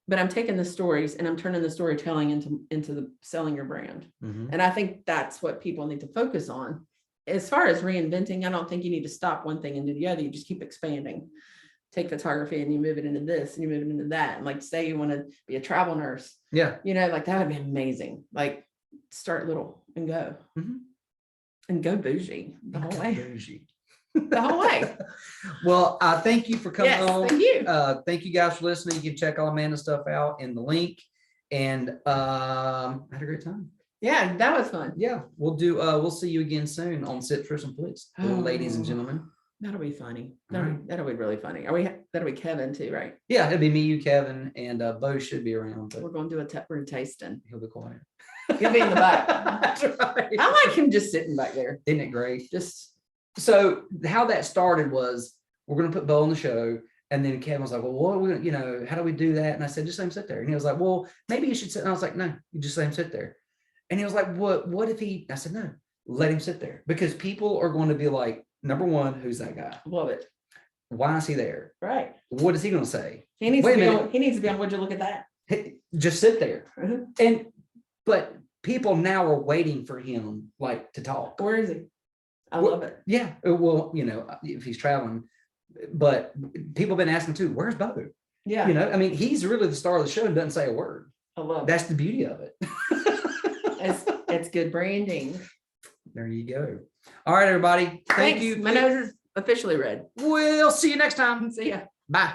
But I'm taking the stories and I'm turning the storytelling into the selling your brand. And I think that's what people need to focus on. As far as reinventing, I don't think you need to stop one thing and do the other. You just keep expanding. Take photography and you move it into this and you move it into that. And like, say you want to be a travel nurse. Yeah. You know, like, that would be amazing. Like, start little and go. And go bougie the whole way. The whole way. Well, thank you for coming on. Thank you. Thank you guys for listening. You can check all Amanda's stuff out in the link. And I had a great time. Yeah, that was fun. Yeah, we'll see you again soon on Citrus and Please, ladies and gentlemen. That'll be funny. That'll be really funny. That'll be Kevin too, right? Yeah, it'll be me, you, Kevin, and Bo should be around. But we're going to do we're tasting. He'll be quiet. He'll be in the back. That's right. I like him just sitting back there. Isn't it great? So how that started was, we're going to put Bo on the show. And then Kevin was like, well, what are we gonna, you know, how do we do that? And I said, just let him sit there. And he was like, well, maybe you should sit. And I was like, no, you just let him sit there. And he was like, what if I said, no, let him sit there, because people are going to be like, number one, who's that guy? Love it. Why is he there? Right. What is he going to say? He needs to be on, would you look at that? Just sit there. But people now are waiting for him, like, to talk. Where is he? I love it. Yeah. Well, you know, if he's traveling, but people have been asking too, where's Bo? Yeah. You know, I mean, he's really the star of the show and doesn't say a word. I love it. That's the beauty of it. It's good branding. There you go. All right, everybody. Thank you. My nose is officially red. We'll see you next time. See ya. Bye.